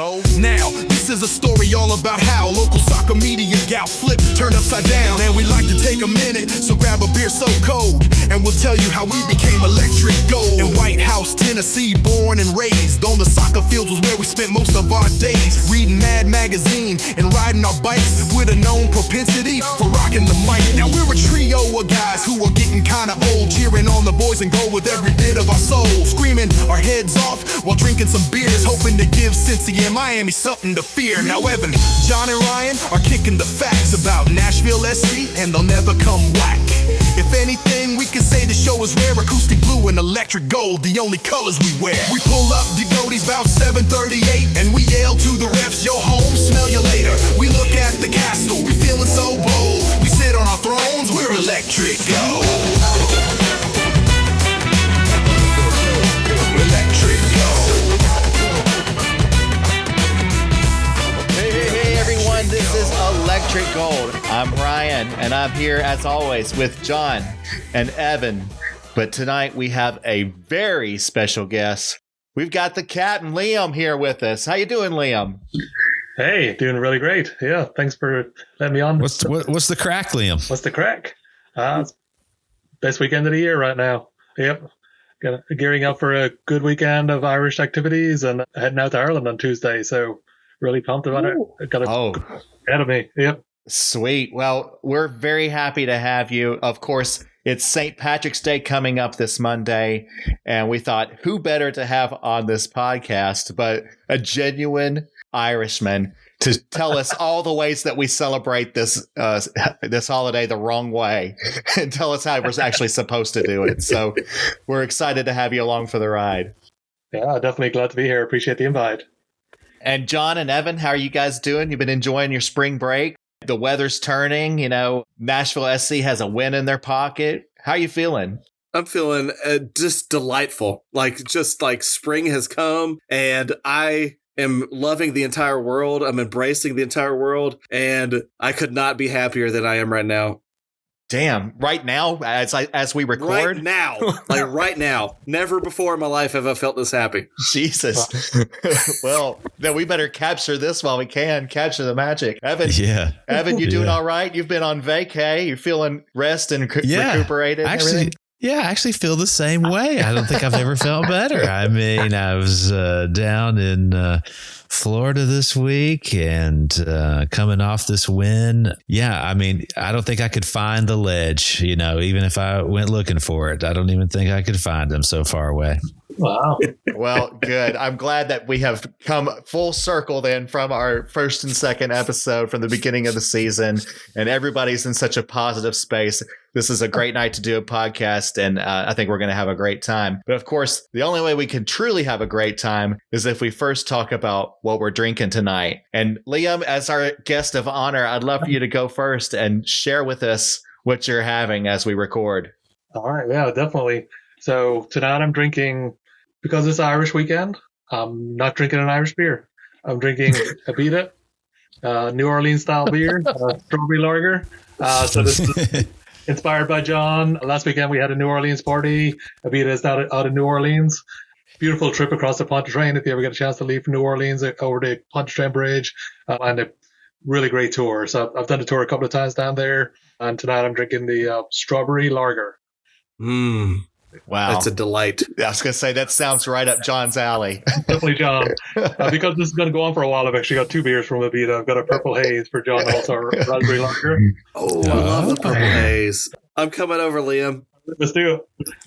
Now, this is a story all about how local soccer media got flipped, turned upside down. And we like to take a minute, so grab a beer so cold, and we'll tell you how we became electric gold. In White House, Tennessee, born and raised on the soccer fields was where we spent most of our days. Reading Mad Magazine and riding our bikes with a known propensity for rocking the mic. Now we're a trio of guys who are getting kinda old, cheering on the boys and gold with every bit of our soul. Screaming our heads off while drinking some beers, hoping to give Cincy and Miami something to fear. Now Evan, John and Ryan are kicking the facts about Nashville SC, and they'll never come whack. If anything, we can say the show is rare. Acoustic blue and electric gold, the only colors we wear. We pull up Degoties about 7:38, and we yell to the refs, yo home, smell you later. We look at the castle, we feeling so bold. We sit on our thrones, we're electric gold. Electric gold. Hey everyone, this is Electric Gold. I'm Ryan, and I'm here as always with John and Evan. But tonight we have a very special guest. We've got the Captain Liam here with us. How you doing, Liam? Hey, doing really great. Yeah, thanks for letting me on. What's the crack, Liam? What's the crack? It's best weekend of the year right now. Yep. Gearing up for a good weekend of Irish activities and heading out to Ireland on Tuesday. So really pumped about it. Got it ahead of me. Yep. Sweet. Well, we're very happy to have you. Of course, it's St. Patrick's Day coming up this Monday, and we thought who better to have on this podcast but a genuine Irishman to tell us all the ways that we celebrate this this holiday the wrong way and tell us how we're actually supposed to do it. So we're excited to have you along for the ride. Yeah, definitely glad to be here. Appreciate the invite. And John and Evan, how are you guys doing? You've been enjoying your spring break? The weather's turning, Nashville SC has a win in their pocket. How are you feeling? I'm feeling just delightful. Just like spring has come, and I am loving the entire world. I'm embracing the entire world, and I could not be happier than I am right now. Damn, right now, as we record? Right now. Right now. Never before in my life have I felt this happy. Jesus. Well, then we better capture this while we can. Capture the magic. Evan, you doing all right? You've been on vacay. You're feeling rest and recuperated? Actually, I actually feel the same way. I don't think I've ever felt better. I mean, I was down in Florida this week and coming off this win. Yeah, I mean, I don't think I could find the ledge, even if I went looking for it. I don't even think I could find them so far away. Wow. Well, good. I'm glad that we have come full circle then from our first and second episode from the beginning of the season, and everybody's in such a positive space. This is a great night to do a podcast, and I think we're going to have a great time. But of course, the only way we can truly have a great time is if we first talk about what we're drinking tonight. And Liam, as our guest of honor, I'd love for you to go first and share with us what you're having as we record. All right. Yeah, definitely. So tonight I'm drinking, because it's Irish weekend, I'm not drinking an Irish beer. I'm drinking Eddi, New Orleans style beer, strawberry lager. So this is inspired by John. Last weekend we had a New Orleans party. Eddi is out of New Orleans. Beautiful trip across the Pontchartrain if you ever get a chance to leave from New Orleans over the Pontchartrain Bridge, and a really great tour. So I've done the tour a couple of times down there, and tonight I'm drinking the strawberry lager. Wow. That's a delight. I was going to say, that sounds right up John's alley. Definitely John. Because this is going to go on for a while, I've actually got two beers from Eddi. I've got a purple haze for John, also a raspberry lager. Oh, I love the purple haze. I'm coming over, Liam. Let's do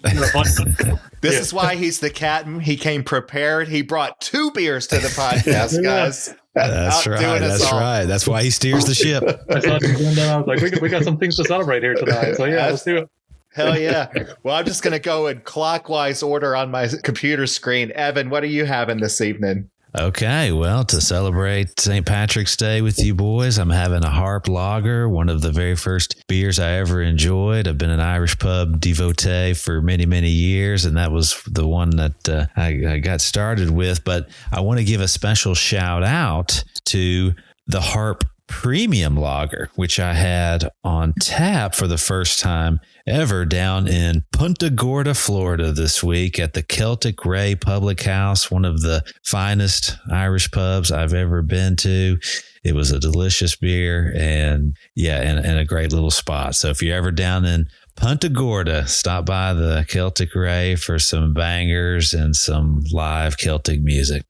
it. This is why he's the captain. He came prepared. He brought two beers to the podcast, guys. That's right. That's right. That's why he steers the ship. I saw the agenda, I was like, we got some things to celebrate here tonight. So yeah, let's do it. Hell yeah. Well, I'm just going to go in clockwise order on my computer screen. Evan, what are you having this evening? Okay, well, to celebrate St. Patrick's Day with you boys, I'm having a Harp Lager, one of the very first beers I ever enjoyed. I've been an Irish pub devotee for many, many years, and that was the one that I got started with. But I want to give a special shout out to the Harp premium lager, which I had on tap for the first time ever down in Punta Gorda, Florida this week at the Celtic Ray Public House, one of the finest Irish pubs I've ever been to. It was a delicious beer and a great little spot. So if you're ever down in Punta Gorda, stop by the Celtic Ray for some bangers and some live Celtic music.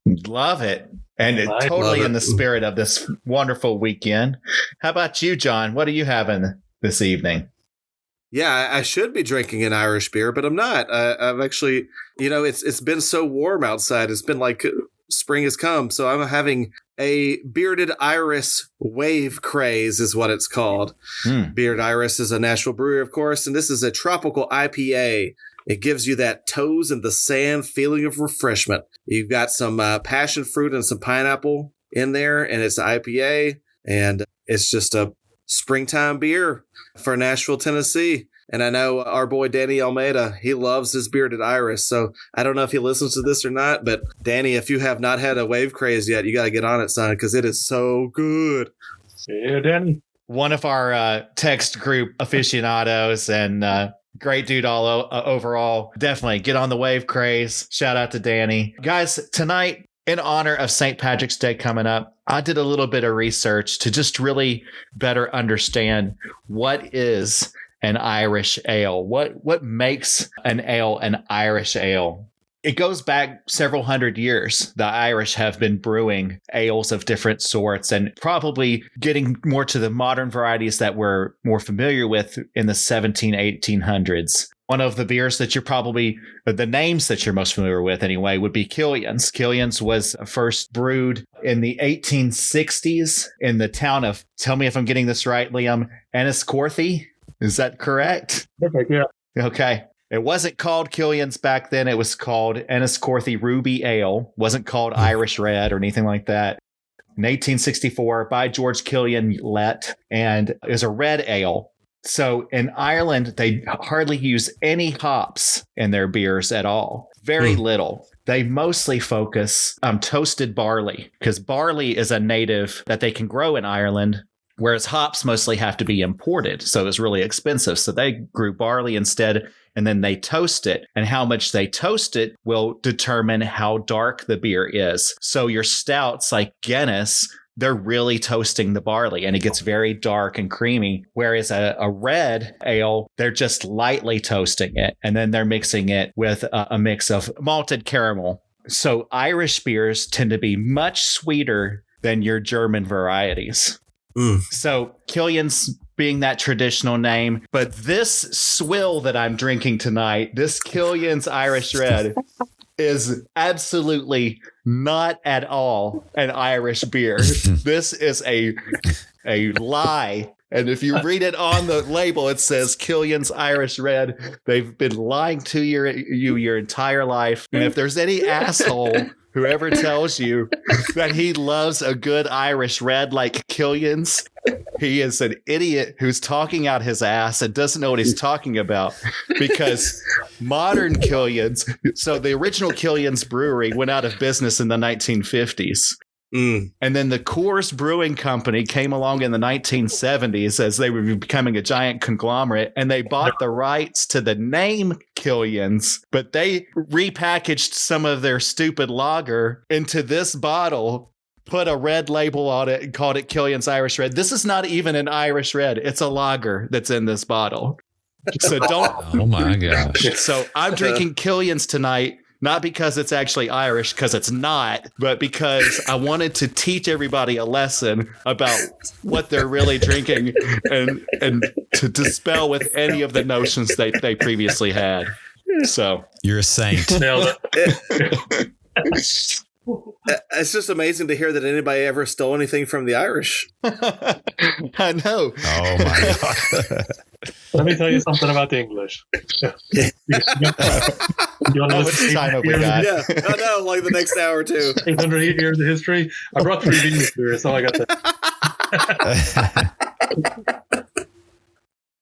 Love it. And totally in the spirit of this wonderful weekend. How about you, John? What are you having this evening? Yeah, I should be drinking an Irish beer, but I'm not. I've actually, it's been so warm outside. It's been like spring has come. So I'm having a bearded iris wave craze is what it's called. Bearded Iris is a Nashville brewery, of course, and this is a tropical IPA. It gives you that toes in the sand feeling of refreshment. You've got some passion fruit and some pineapple in there, and it's IPA, and it's just a springtime beer for Nashville, Tennessee. And I know our boy Danny Almeida, he loves his bearded iris. So I don't know if he listens to this or not, but Danny, if you have not had a wave craze yet, you got to get on it, son, because it is so good. Yeah, Danny. One of our text group aficionados and great dude overall. Definitely get on the wave craze. Shout out to Danny. Guys, tonight, in honor of St. Patrick's Day coming up, I did a little bit of research to just really better understand what is an Irish ale. What makes an ale an Irish ale? It goes back several hundred years. The Irish have been brewing ales of different sorts and probably getting more to the modern varieties that we're more familiar with in the 1800s. One of the beers that the names that you're most familiar with anyway, would be Killian's. Killian's was first brewed in the 1860s in the town of, tell me if I'm getting this right, Liam, Enniscorthy. Is that correct? Perfect, yeah. Okay. It wasn't called Killian's back then. It was called Enniscorthy Ruby Ale. Wasn't called Irish Red or anything like that. In 1864 by George Killian Lett, and it was a red ale. So in Ireland, they hardly use any hops in their beers at all. Very little. They mostly focus on toasted barley because barley is a native that they can grow in Ireland, whereas hops mostly have to be imported. So it's really expensive. So they grew barley instead, and then they toast it. And how much they toast it will determine how dark the beer is. So your stouts like Guinness, they're really toasting the barley and it gets very dark and creamy. Whereas a red ale, they're just lightly toasting it. And then they're mixing it with a mix of malted caramel. So Irish beers tend to be much sweeter than your German varieties. So Killian's being that traditional name, but this swill that I'm drinking tonight, this Killian's Irish Red, is absolutely not at all an Irish beer. This is a lie. And if you read it on the label, it says Killian's Irish Red. They've been lying to you your entire life. And if there's any asshole whoever tells you that he loves a good Irish Red like Killian's, he is an idiot who's talking out his ass and doesn't know what he's talking about, because modern Killian's, so the original Killian's brewery went out of business in the 1950s. And then the Coors Brewing Company came along in the 1970s as they were becoming a giant conglomerate, and they bought the rights to the name Killian's, but they repackaged some of their stupid lager into this bottle, put a red label on it, and called it Killian's Irish Red. This is not even an Irish Red. It's a lager that's in this bottle. So don't. Oh my gosh. So I'm drinking Killian's tonight. Not because it's actually Irish, because it's not, but because I wanted to teach everybody a lesson about what they're really drinking and to dispel with any of the notions they previously had. So you're a saint. Nailed it. It's just amazing to hear that anybody ever stole anything from the Irish. I know. Oh my God. Let me tell you something about the English. You want to How much time have we got? Yeah, I know, like the next hour or two. 800 years of history. I brought 3 beers here, so I got that.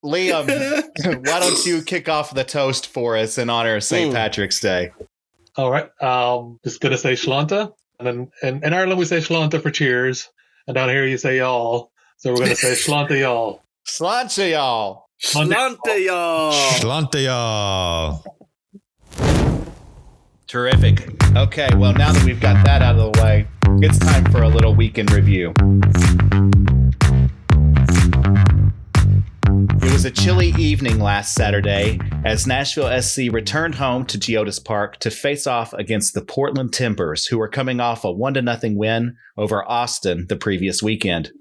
Liam, why don't you kick off the toast for us in honor of St. Patrick's Day? All right. Just going to say Sláinte. And then in Ireland, we say Sláinte for cheers. And down here you say y'all. So we're going to say Shlanta y'all. Sláinte, y'all. Shlanta, y'all. Shlanta, y'all. Terrific. Okay, well, now that we've got that out of the way, it's time for a little weekend review. It was a chilly evening last Saturday as Nashville SC returned home to Geodis Park to face off against the Portland Timbers, who were coming off a 1-0 win over Austin the previous weekend.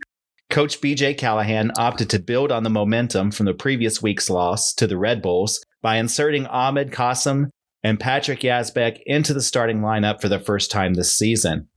Coach BJ Callahan opted to build on the momentum from the previous week's loss to the Red Bulls by inserting Ahmed, Qasem, and Patrick Yazbek into the starting lineup for the first time this season.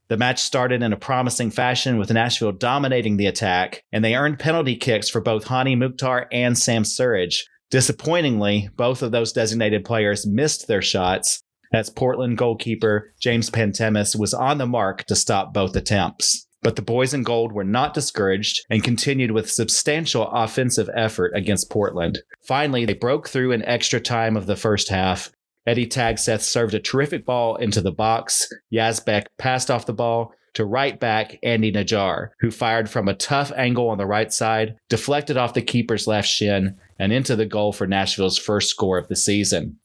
The match started in a promising fashion with Nashville dominating the attack, and they earned penalty kicks for both Hani Mukhtar and Sam Surridge. Disappointingly, both of those designated players missed their shots as Portland goalkeeper James Pantemis was on the mark to stop both attempts. But the boys in gold were not discouraged and continued with substantial offensive effort against Portland. Finally, they broke through in extra time of the first half. Eddi Tagseth served a terrific ball into the box. Yazbek passed off the ball to right back Andy Najar, who fired from a tough angle on the right side, deflected off the keeper's left shin, and into the goal for Nashville's first score of the season.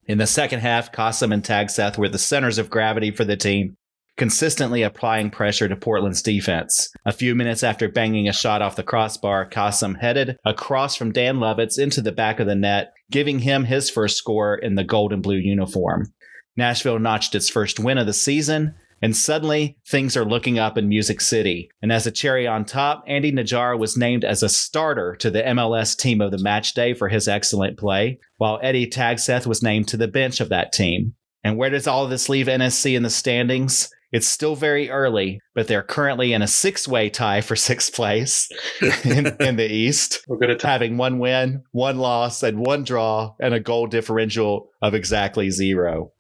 In the second half, Qasem and Tagseth were the centers of gravity for the team, consistently applying pressure to Portland's defense. A few minutes after banging a shot off the crossbar, Qasem headed across from Dan Lovitz into the back of the net, giving him his first score in the gold and blue uniform. Nashville notched its first win of the season, and suddenly things are looking up in Music City. And as a cherry on top, Andy Najar was named as a starter to the MLS Team of the Match Day for his excellent play, while Eddi Tagseth was named to the bench of that team. And where does all of this leave NSC in the standings? It's still very early, but they're currently in a 6-way tie for 6th place in the East, having 1 win, 1 loss, and 1 draw, and a goal differential of exactly 0.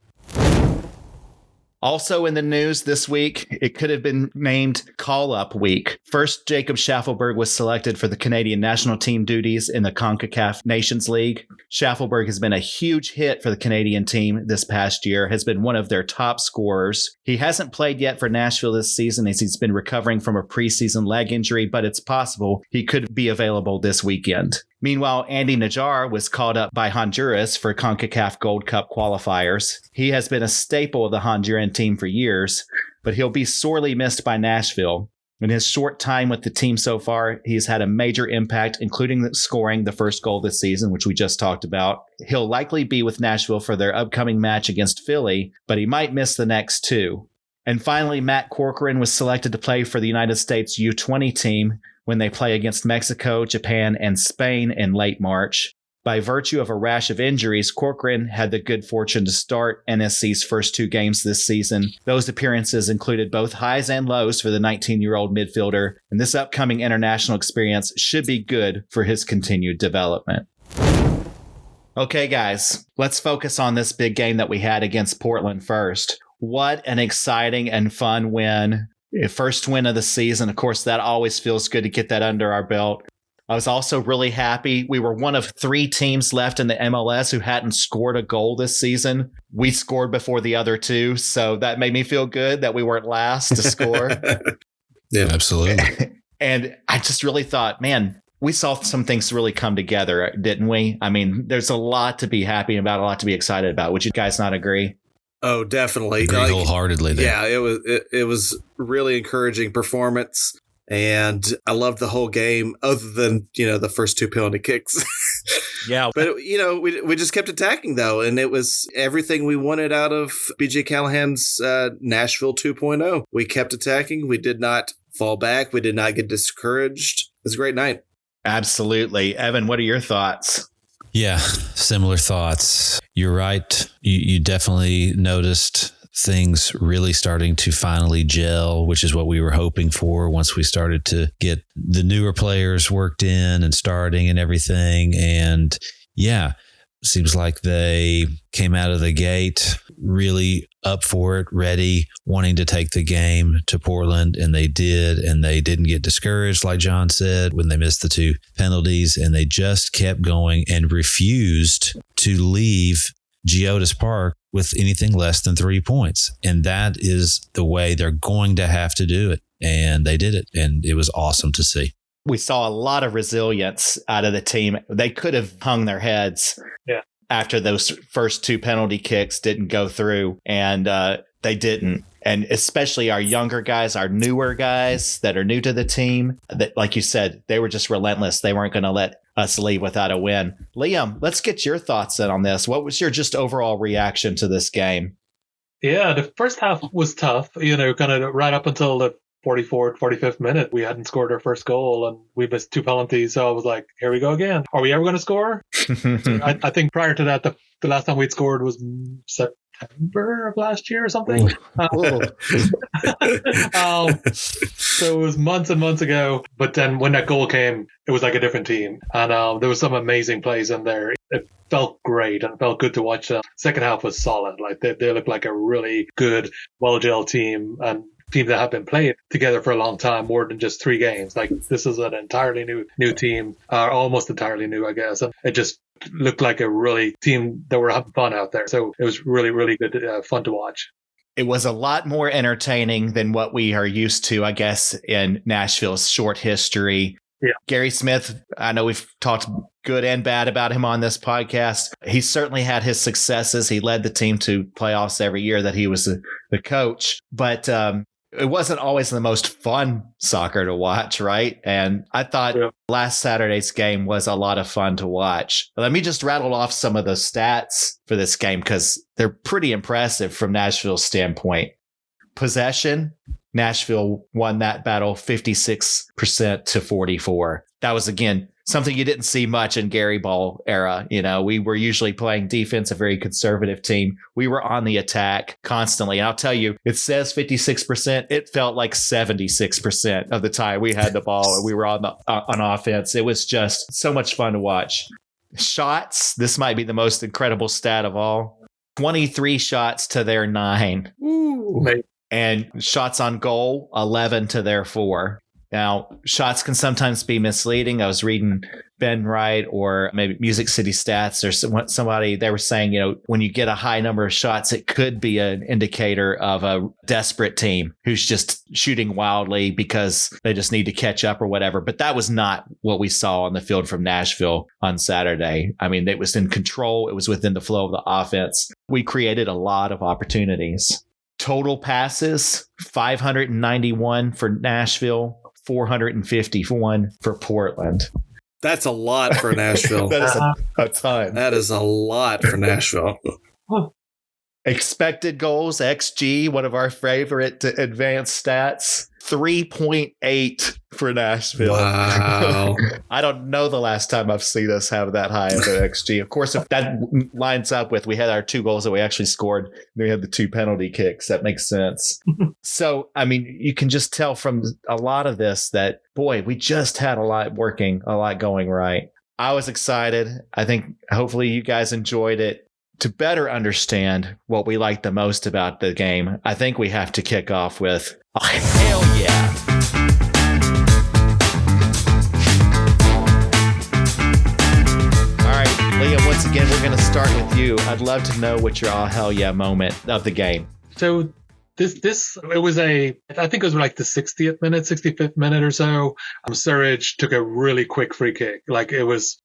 Also in the news this week, it could have been named Call-Up Week. First, Jacob Schaffelberg was selected for the Canadian national team duties in the CONCACAF Nations League. Schaffelberg has been a huge hit for the Canadian team this past year, has been one of their top scorers. He hasn't played yet for Nashville this season as he's been recovering from a preseason leg injury, but it's possible he could be available this weekend. Meanwhile, Andy Najar was called up by Honduras for CONCACAF Gold Cup qualifiers. He has been a staple of the Honduran team for years, but he'll be sorely missed by Nashville. In his short time with the team so far, he's had a major impact, including scoring the first goal this season, which we just talked about. He'll likely be with Nashville for their upcoming match against Philly, but he might miss the next 2. And finally, Matt Corcoran was selected to play for the United States U20 team when they play against Mexico, Japan, and Spain in late March. By virtue of a rash of injuries, Corcoran had the good fortune to start NSC's first 2 games this season. Those appearances included both highs and lows for the 19-year-old midfielder, and this upcoming international experience should be good for his continued development. Okay, guys, let's focus on this big game that we had against Portland first. What an exciting and fun win. First win of the season. Of course, that always feels good to get that under our belt. I was also really happy. We were one of 3 teams left in the MLS who hadn't scored a goal this season. We scored before the other 2, so that made me feel good that we weren't last to score. Yeah, absolutely. And I just really thought, man, we saw some things really come together, didn't we? I mean, there's a lot to be happy about, a lot to be excited about. Would you guys not agree? Oh, definitely. Agree wholeheartedly there. Yeah, it was really encouraging performance, and I loved the whole game, other than the first 2 penalty kicks. Yeah, but we just kept attacking though, and it was everything we wanted out of BJ Callahan's Nashville 2.0. We kept attacking. We did not fall back. We did not get discouraged. It was a great night. Absolutely, Evan. What are your thoughts? Yeah, similar thoughts. You're right. You definitely noticed things really starting to finally gel, which is what we were hoping for once we started to get the newer players worked in and starting and everything. And yeah, seems like they came out of the gate really up for it, ready, wanting to take the game to Portland, and they did, and they didn't get discouraged, like John said, when they missed the 2 penalties, and they just kept going and refused to leave Geodis Park with anything less than 3 points. And that is the way they're going to have to do it. and they did it. And it was awesome to see. We saw a lot of resilience out of the team. They could have hung their heads after those first 2 penalty kicks didn't go through, and they didn't. And especially our younger guys, our newer guys that are new to the team, that, like you said, they were just relentless. They weren't going to let us leave without a win. Liam, let's get your thoughts in on this. What was your just overall reaction to this game? Yeah, the first half was tough, kind of right up until the 44th, 45th minute. We hadn't scored our first goal and we missed 2 penalties. So I was like, here we go again. Are we ever going to score? I think prior to that, the last time we'd scored was September of last year or something. So it was months and months ago. But then when that goal came, it was like a different team. And there was some amazing plays in there. It felt great and it felt good to watch them. Second half was solid. Like they looked like a really good, well-gelled team and team that have been playing together for a long time, more than just 3 games. Like this is an entirely new team, almost entirely new, I guess. And it just looked like a really team that were having fun out there. So it was really, really good, fun to watch. It was a lot more entertaining than what we are used to, I guess, in Nashville's short history. Yeah. Gary Smith, I know we've talked good and bad about him on this podcast. He certainly had his successes. He led the team to playoffs every year that he was the coach. But it wasn't always the most fun soccer to watch, right? And I thought last Saturday's game was a lot of fun to watch. Let me just rattle off some of the stats for this game because they're pretty impressive from Nashville's standpoint. Possession, Nashville won that battle 56% to 44. That was, again, something you didn't see much in Gary Ball era. We were usually playing defense, a very conservative team. We were on the attack constantly. And I'll tell you, it says 56%. It felt like 76% of the time we had the ball and we were on offense. It was just so much fun to watch. Shots, this might be the most incredible stat of all. 23 shots to their 9. Ooh. And shots on goal, 11 to their 4. Now, shots can sometimes be misleading. I was reading Ben Wright or maybe Music City Stats or somebody, they were saying, when you get a high number of shots, it could be an indicator of a desperate team who's just shooting wildly because they just need to catch up or whatever. But that was not what we saw on the field from Nashville on Saturday. I mean, it was in control. It was within the flow of the offense. We created a lot of opportunities. Total passes, 591 for Nashville. 451 for Portland. That's a lot for Nashville. That is a ton. That is a lot for Nashville. Expected goals, XG, one of our favorite advanced stats, 3.8 for Nashville. Wow. I don't know the last time I've seen us have that high of an XG. Of course, if that lines up with we had our 2 goals that we actually scored, and then we had the 2 penalty kicks. That makes sense. So, I mean, you can just tell from a lot of this that, boy, we just had a lot going right. I was excited. I think hopefully you guys enjoyed it. To better understand what we like the most about the game, I think we have to kick off with, oh, hell yeah. All right, Liam, once again, we're going to start with you. I'd love to know what your oh, hell yeah moment of the game. So it was I think it was like the 60th minute, 65th minute or so. Surridge took a really quick free kick. Like it was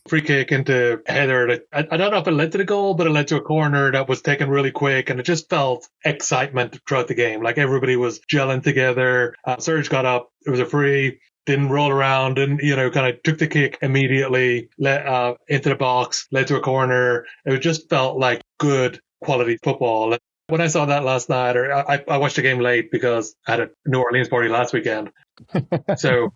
free kick into a header. I don't know if it led to the goal, but it led to a corner that was taken really quick. And it just felt excitement throughout the game. Like everybody was gelling together. Surridge got up. It was a free. Didn't roll around and, kind of took the kick immediately, into the box, led to a corner. It just felt like good quality football. When I saw that last night, or I watched the game late because I had a New Orleans party last weekend. So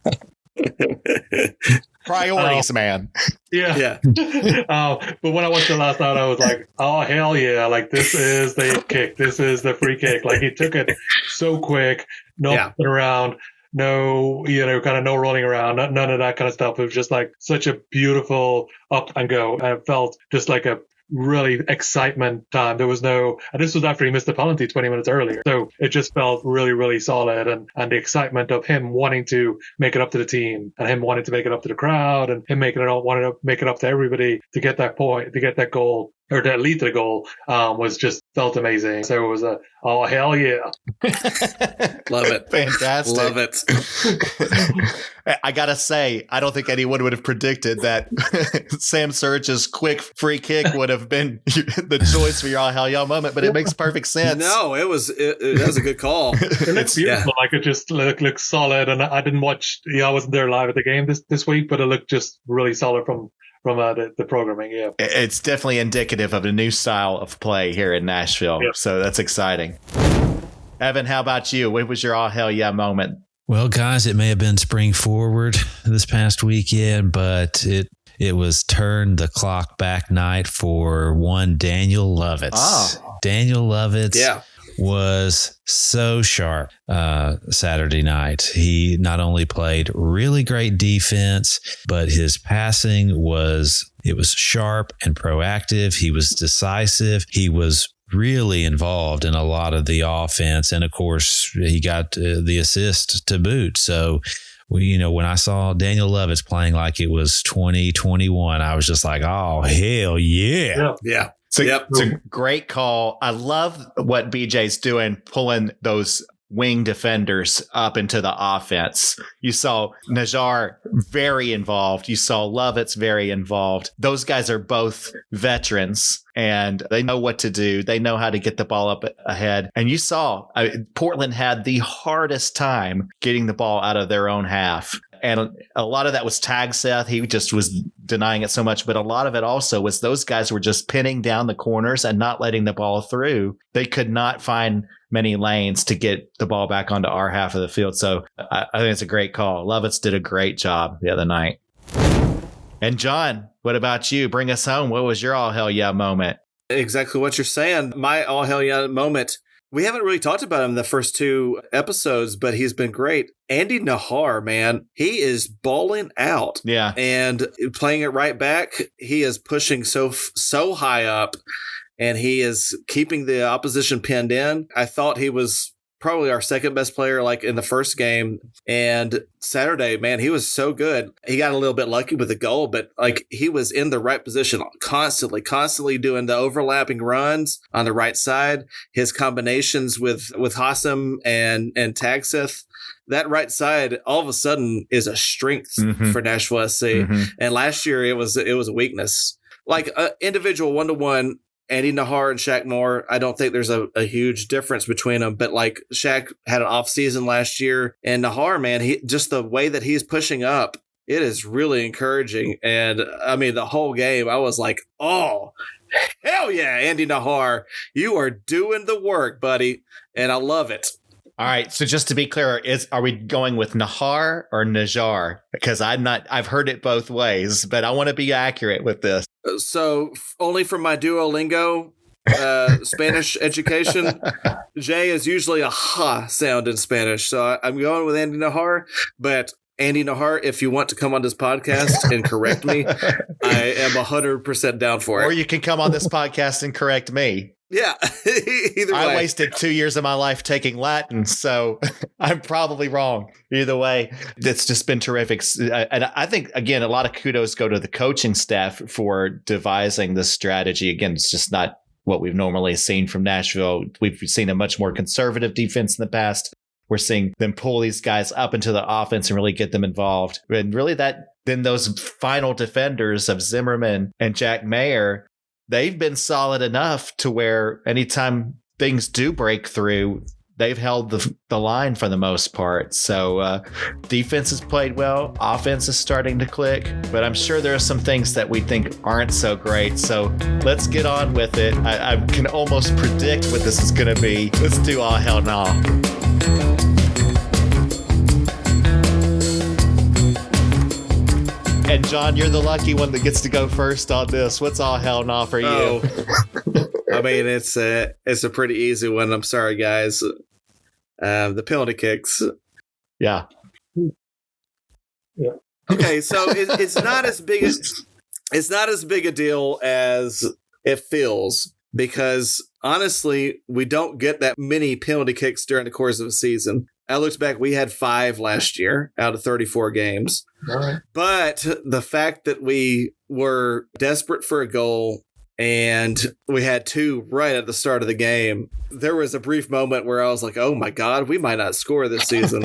priorities, man. Yeah. But when I watched it last night, I was like, oh, hell yeah. Like, this is the kick. This is the free kick. Like, he took it so quick, nothing around. No, kind of no rolling around, none of that kind of stuff. It was just like such a beautiful up and go. And it felt just like a really excitement time. There was and this was after he missed the penalty 20 minutes earlier. So it just felt really, really solid. And the excitement of him wanting to make it up to the team and him wanting to make it up to the crowd and him wanting to make it up to everybody to get that point, to get that goal. or to lead to the goal, was just felt amazing. So it was oh hell yeah. Love it. Fantastic. Love it. I gotta say, I don't think anyone would have predicted that Sam Surge's quick free kick would have been the choice for your all hell yeah moment, but it makes perfect sense. No, it was a good call. It looks beautiful. Like it just looks solid. And I didn't watch. I wasn't there live at the game this week, but it looked just really solid from the programming. Yeah, it's definitely indicative of a new style of play here in Nashville. Yep. So that's exciting. Evan, how about you? What was your all hell yeah moment? Well, guys, it may have been spring forward this past weekend, but it was turn the clock back night for one Daniel Lovitz. Oh. Daniel Lovitz Yeah. was so sharp Saturday night. He not only played really great defense, but his passing was sharp and proactive. He was decisive. He was really involved in a lot of the offense. And of course, he got the assist to boot. So, when I saw Daniel Lovitz playing like it was 2021, I was just like, oh, hell yeah. Yeah. It's a great call. I love what BJ's doing, pulling those wing defenders up into the offense. You saw Najar very involved. You saw Lovitz very involved. Those guys are both veterans and they know what to do. They know how to get the ball up ahead. And you saw Portland had the hardest time getting the ball out of their own half. And a lot of that was Tagseth. He just was denying it so much. But a lot of it also was those guys were just pinning down the corners and not letting the ball through. They could not find many lanes to get the ball back onto our half of the field. So I think it's a great call. Lovitz did a great job the other night. And John, what about you? Bring us home. What was your all hell yeah moment? Exactly what you're saying. My all hell yeah moment. We haven't really talked about him in the first two episodes, but he's been great. Andy Najar, man, he is balling out. Yeah. And playing it right back, he is pushing so high up, and he is keeping the opposition pinned in. I thought he was probably our second best player like in the first game. And Saturday, man, he was so good. He got a little bit lucky with the goal, but like he was in the right position constantly doing the overlapping runs on the right side. His combinations with Qasem and Tagseth, that right side all of a sudden is a strength for Nashville SC. And last year it was a weakness. Like individual 1-to-1, Andy Najar and Shaq Moore, I don't think there's a huge difference between them. But like Shaq had an off season last year, and Najar, man, he just the way that he's pushing up, it is really encouraging. And I mean, the whole game, I was like, oh, hell yeah, Andy Najar, you are doing the work, buddy, and I love it. All right. So just to be clear, are we going with Najar or Najar? Because I've heard it both ways, but I want to be accurate with this. So only from my Duolingo Spanish education, J is usually a ha sound in Spanish. So I'm going with Andy Najar, but Andy Najar, if you want to come on this podcast and correct me, I am 100% down for it. Or you can come on this podcast and correct me. Yeah, either way. I wasted 2 years of my life taking Latin, so I'm probably wrong. Either way, it's just been terrific. And I think, again, a lot of kudos go to the coaching staff for devising this strategy. Again, it's just not what we've normally seen from Nashville. We've seen a much more conservative defense in the past. We're seeing them pull these guys up into the offense and really get them involved. And really then those final defenders of Zimmerman and Jack Mayer, they've been solid enough to where anytime things do break through, they've held the line for the most part. So defense has played well. Offense is starting to click. But I'm sure there are some things that we think aren't so great. So let's get on with it. I can almost predict what this is going to be. Let's do all hell no. And John, you're the lucky one that gets to go first on this. What's all hell no for you? Oh. I mean, it's a pretty easy one. I'm sorry, guys. The penalty kicks. Yeah. Okay, so it's not as big a deal as it feels, because honestly, we don't get that many penalty kicks during the course of a season. I looked back, we had 5 last year out of 34 games. All right. But the fact that we were desperate for a goal and we had 2 right at the start of the game. There was a brief moment where I was like, oh my God, we might not score this season.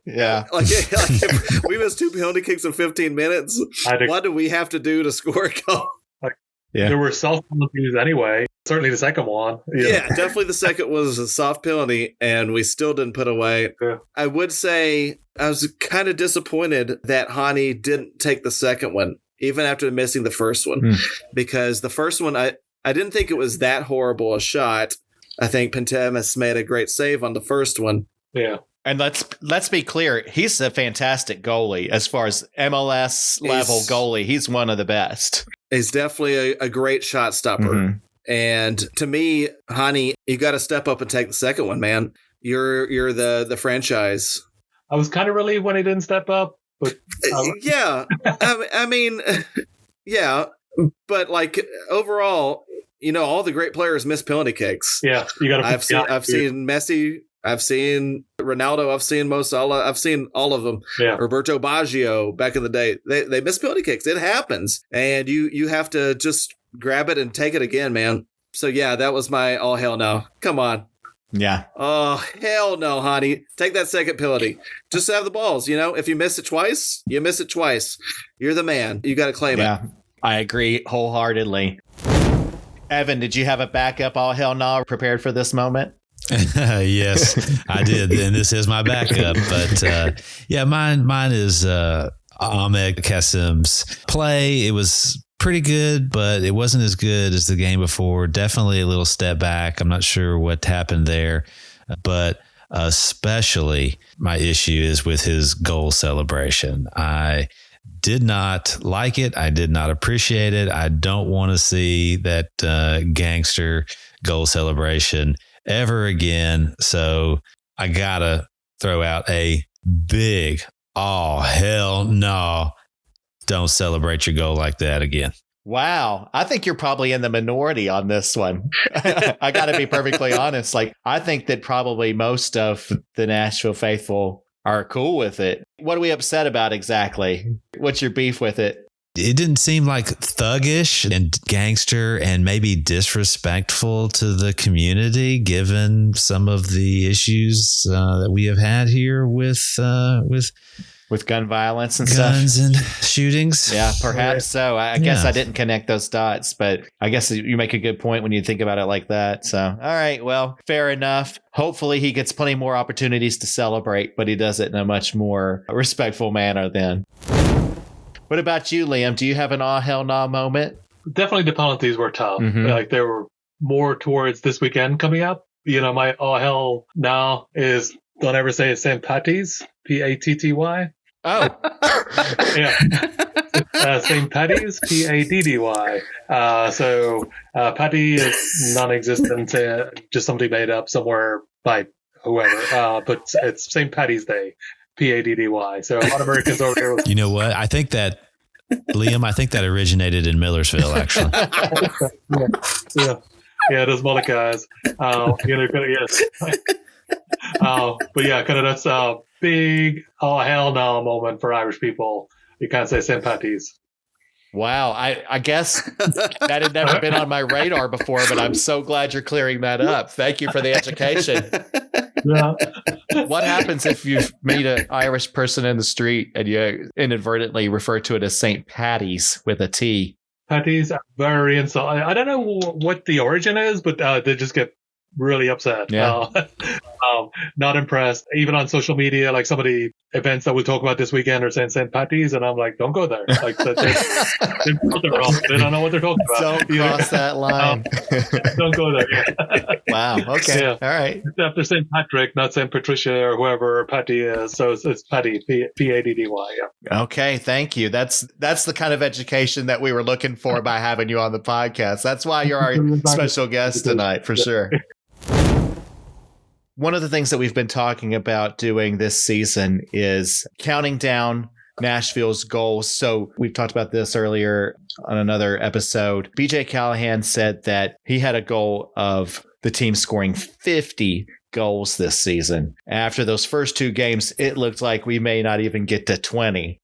Yeah. Like if we missed 2 penalty kicks in 15 minutes, what do we have to do to score a goal? Yeah. There were soft penalties anyway. Certainly the second one. Yeah, definitely the second was a soft penalty, and we still didn't put away. Yeah. I would say I was kind of disappointed that Hani didn't take the second one, even after missing the first one, because the first one, I didn't think it was that horrible a shot. I think Pentemis made a great save on the first one. Yeah. And let's be clear, he's a fantastic goalie as far as MLS level goalie. He's one of the best. He's definitely a great shot stopper. Mm-hmm. And to me, Hani, you got to step up and take the second one, man. You're the franchise. I was kind of relieved when he didn't step up, but yeah, I mean, yeah, but like overall, all the great players miss penalty kicks. Yeah, you got to. I've seen Messi. I've seen Ronaldo. I've seen Mo Salah. I've seen all of them. Yeah. Roberto Baggio back in the day. They miss penalty kicks. It happens, and you have to just grab it and take it again, man. So yeah, that was my all hell no. Come on. Yeah. Oh hell no, Hani. Take that second penalty. Just have the balls. If you miss it twice, you miss it twice. You're the man. You got to claim it. Yeah, I agree wholeheartedly. Evan, did you have a backup all hell no prepared for this moment? Yes, I did, and this is my backup. But mine is Ahmed Qasem's play. It was pretty good, but it wasn't as good as the game before. Definitely a little step back. I'm not sure what happened there, but especially my issue is with his goal celebration. I did not like it. I did not appreciate it. I don't want to see that gangster goal celebration ever again. So I gotta throw out a big, oh, hell no. Don't celebrate your goal like that again. Wow. I think you're probably in the minority on this one. I got to be perfectly honest. Like, I think that probably most of the Nashville faithful are cool with it. What are we upset about exactly? What's your beef with it? It didn't seem like thuggish and gangster and maybe disrespectful to the community, given some of the issues that we have had here with gun violence and guns stuff. and shootings. Yeah, perhaps so. I guess I didn't connect those dots, but I guess you make a good point when you think about it like that. So, all right, well, fair enough. Hopefully he gets plenty more opportunities to celebrate, but he does it in a much more respectful manner then. What about you, Liam? Do you have an all hell nah moment? Definitely the penalties were tough. Mm-hmm. Like they were more towards this weekend coming up. My all hell now is don't ever say it's St. Patty's, Patty. Oh. Yeah. St. Patty's, Paddy. So Paddy is non-existent, just somebody made up somewhere by whoever. But it's St. Patty's Day. Paddy. So a lot of Americans over here. You know what? I think that, Liam, originated in Millersville, actually. Yeah, those Molokai. Yes. But yeah, kind of that's a big oh hell no moment for Irish people. You can't say St. Patty's. Wow, I guess that had never been on my radar before, but I'm so glad you're clearing that up. Thank you for the education. Yeah. What happens if you meet an Irish person in the street and you inadvertently refer to it as St. Patty's with a T? Patty's are very insulting. I don't know what the origin is, but they just get really upset. Yeah. Not impressed. Even on social media, like some of the events that we'll talk about this weekend are saying St. Patty's, and I'm like, don't go there. Like they're wrong. They don't know what they're talking about. Don't cross that line. Don't go there. Yeah. Wow. Okay. Yeah. All right. After St. Patrick, not St. Patricia or whoever Patty is. So it's Paddy, Paddy. Yeah. Okay. Thank you. That's the kind of education that we were looking for by having you on the podcast. That's why you're our special guest tonight, for sure. One of the things that we've been talking about doing this season is counting down Nashville's goals. So we've talked about this earlier on another episode. BJ Callahan said that he had a goal of the team scoring 50 goals this season. After those first 2 games, it looked like we may not even get to 20.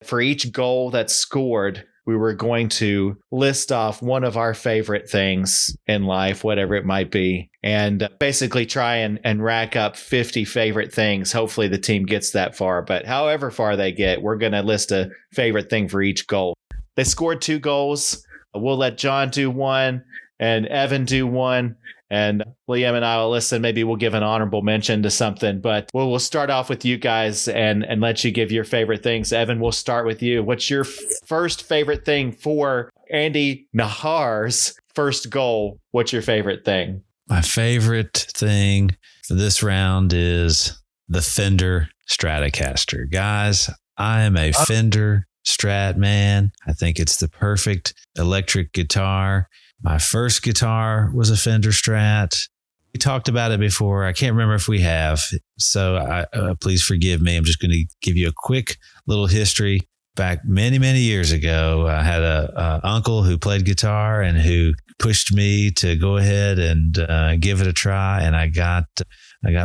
For each goal that's scored, we were going to list off one of our favorite things in life, whatever it might be, and basically try and rack up 50 favorite things. Hopefully the team gets that far, but however far they get, we're going to list a favorite thing for each goal. They scored 2 goals. We'll let John do one and Evan do one. And Liam and I will listen. Maybe we'll give an honorable mention to something, but we'll start off with you guys and let you give your favorite things. Evan, we'll start with you. What's your first favorite thing for Andy Najar's first goal? What's your favorite thing? My favorite thing for this round is the Fender Stratocaster. Guys, I am a Fender Strat man. I think it's the perfect electric guitar. My first guitar was a Fender Strat. We talked about it before. I can't remember if we have. So please forgive me. I'm just going to give you a quick little history. Back many, many years ago, I had a uncle who played guitar and who pushed me to go ahead and give it a try. And I got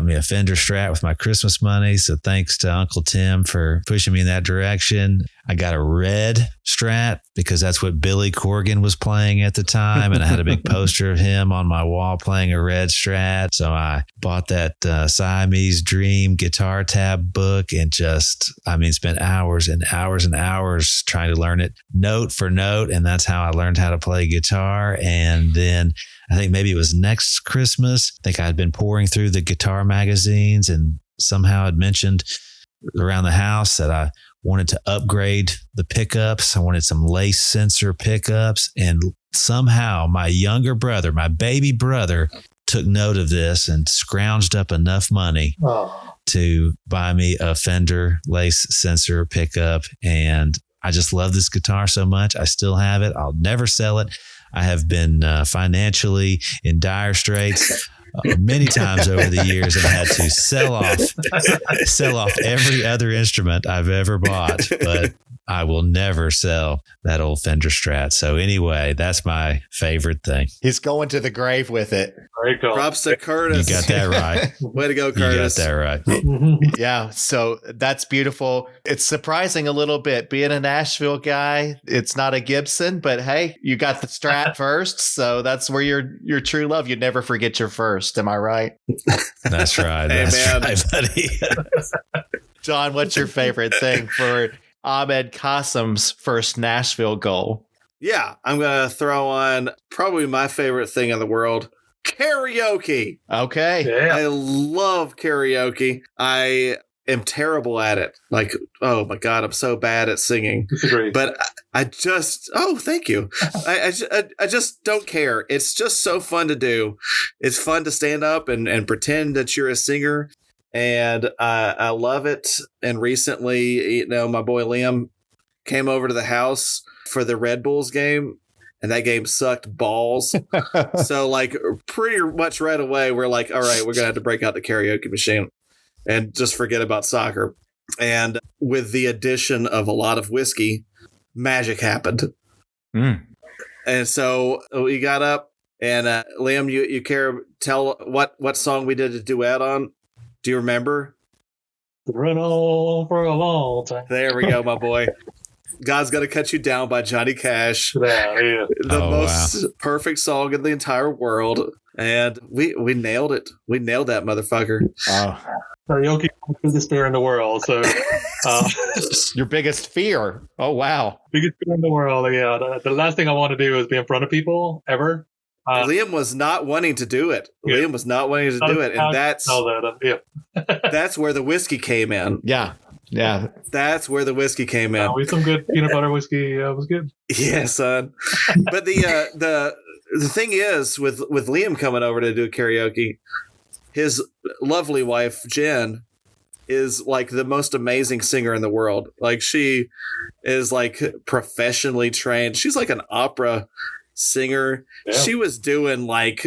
me a Fender Strat with my Christmas money. So thanks to Uncle Tim for pushing me in that direction. I got a red Strat because that's what Billy Corgan was playing at the time. And I had a big poster of him on my wall playing a red Strat. So I bought that Siamese Dream guitar tab book and spent hours and hours and hours trying to learn it note for note. And that's how I learned how to play guitar. And then I think maybe it was next Christmas. I think I'd been pouring through the guitar magazines and somehow I'd mentioned around the house that I wanted to upgrade the pickups. I wanted some lace sensor pickups. And somehow my younger brother, my baby brother, took note of this and scrounged up enough money to buy me a Fender lace sensor pickup. And I just love this guitar so much. I still have it. I'll never sell it. I have been financially in dire straits many times over the years and had to sell off every other instrument I've ever bought, but I will never sell that old Fender Strat. So anyway, that's my favorite thing. He's going to the grave with it. Very cool. Props to Curtis. You got that right. Way to go, Curtis. You got that right. Yeah, so that's beautiful. It's surprising a little bit. Being a Nashville guy, it's not a Gibson, but hey, you got the Strat first, so that's where your true love. You never forget your first. Am I right? That's right. Hey, That's man. right, buddy. John, what's your favorite thing for Ahmed Qasem's first Nashville goal? Yeah, I'm going to throw on probably my favorite thing in the world, karaoke. Okay. Yeah. I love karaoke. I am terrible at it. Like, oh my God, I'm so bad at singing. Disagree. But thank you. I just don't care. It's just so fun to do. It's fun to stand up and pretend that you're a singer. And I love it. And recently, my boy Liam came over to the house for the Red Bulls game, and that game sucked balls. So, like, pretty much right away, we're like, all right, we're going to have to break out the karaoke machine and just forget about soccer. And with the addition of a lot of whiskey, magic happened. And so we got up, and Liam, you care tell what song we did a duet on? Do you remember? Run on for a long time. There we go, my boy. God's Gonna Cut You Down by Johnny Cash. Yeah. The most perfect song in the entire world. And we nailed it. We nailed that motherfucker. Karaoke is the biggest fear in the world. So, Your biggest fear. Oh, wow. biggest fear in the world. Yeah. The last thing I want to do is be in front of people ever. Liam was not wanting to do it. Yeah. Liam was not wanting to do it. And that's where the whiskey came in. Yeah. That's where the whiskey came in. We had some good peanut butter whiskey. It was good. Yeah, son. But the thing is, with Liam coming over to do karaoke, his lovely wife, Jen, is like the most amazing singer in the world. Like, she is like professionally trained. She's like an opera singer. Yeah. She was doing like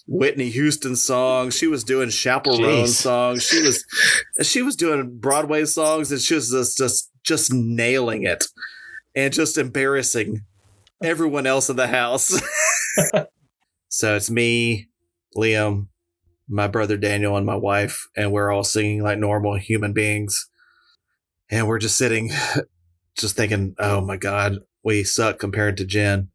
Whitney Houston songs. She was doing Chaperone songs. She was doing Broadway songs, and she was just nailing it and just embarrassing everyone else in the house. So it's me, Liam, my brother Daniel, and my wife, and we're all singing like normal human beings. And we're just sitting, just thinking, oh my God, we suck compared to Jen.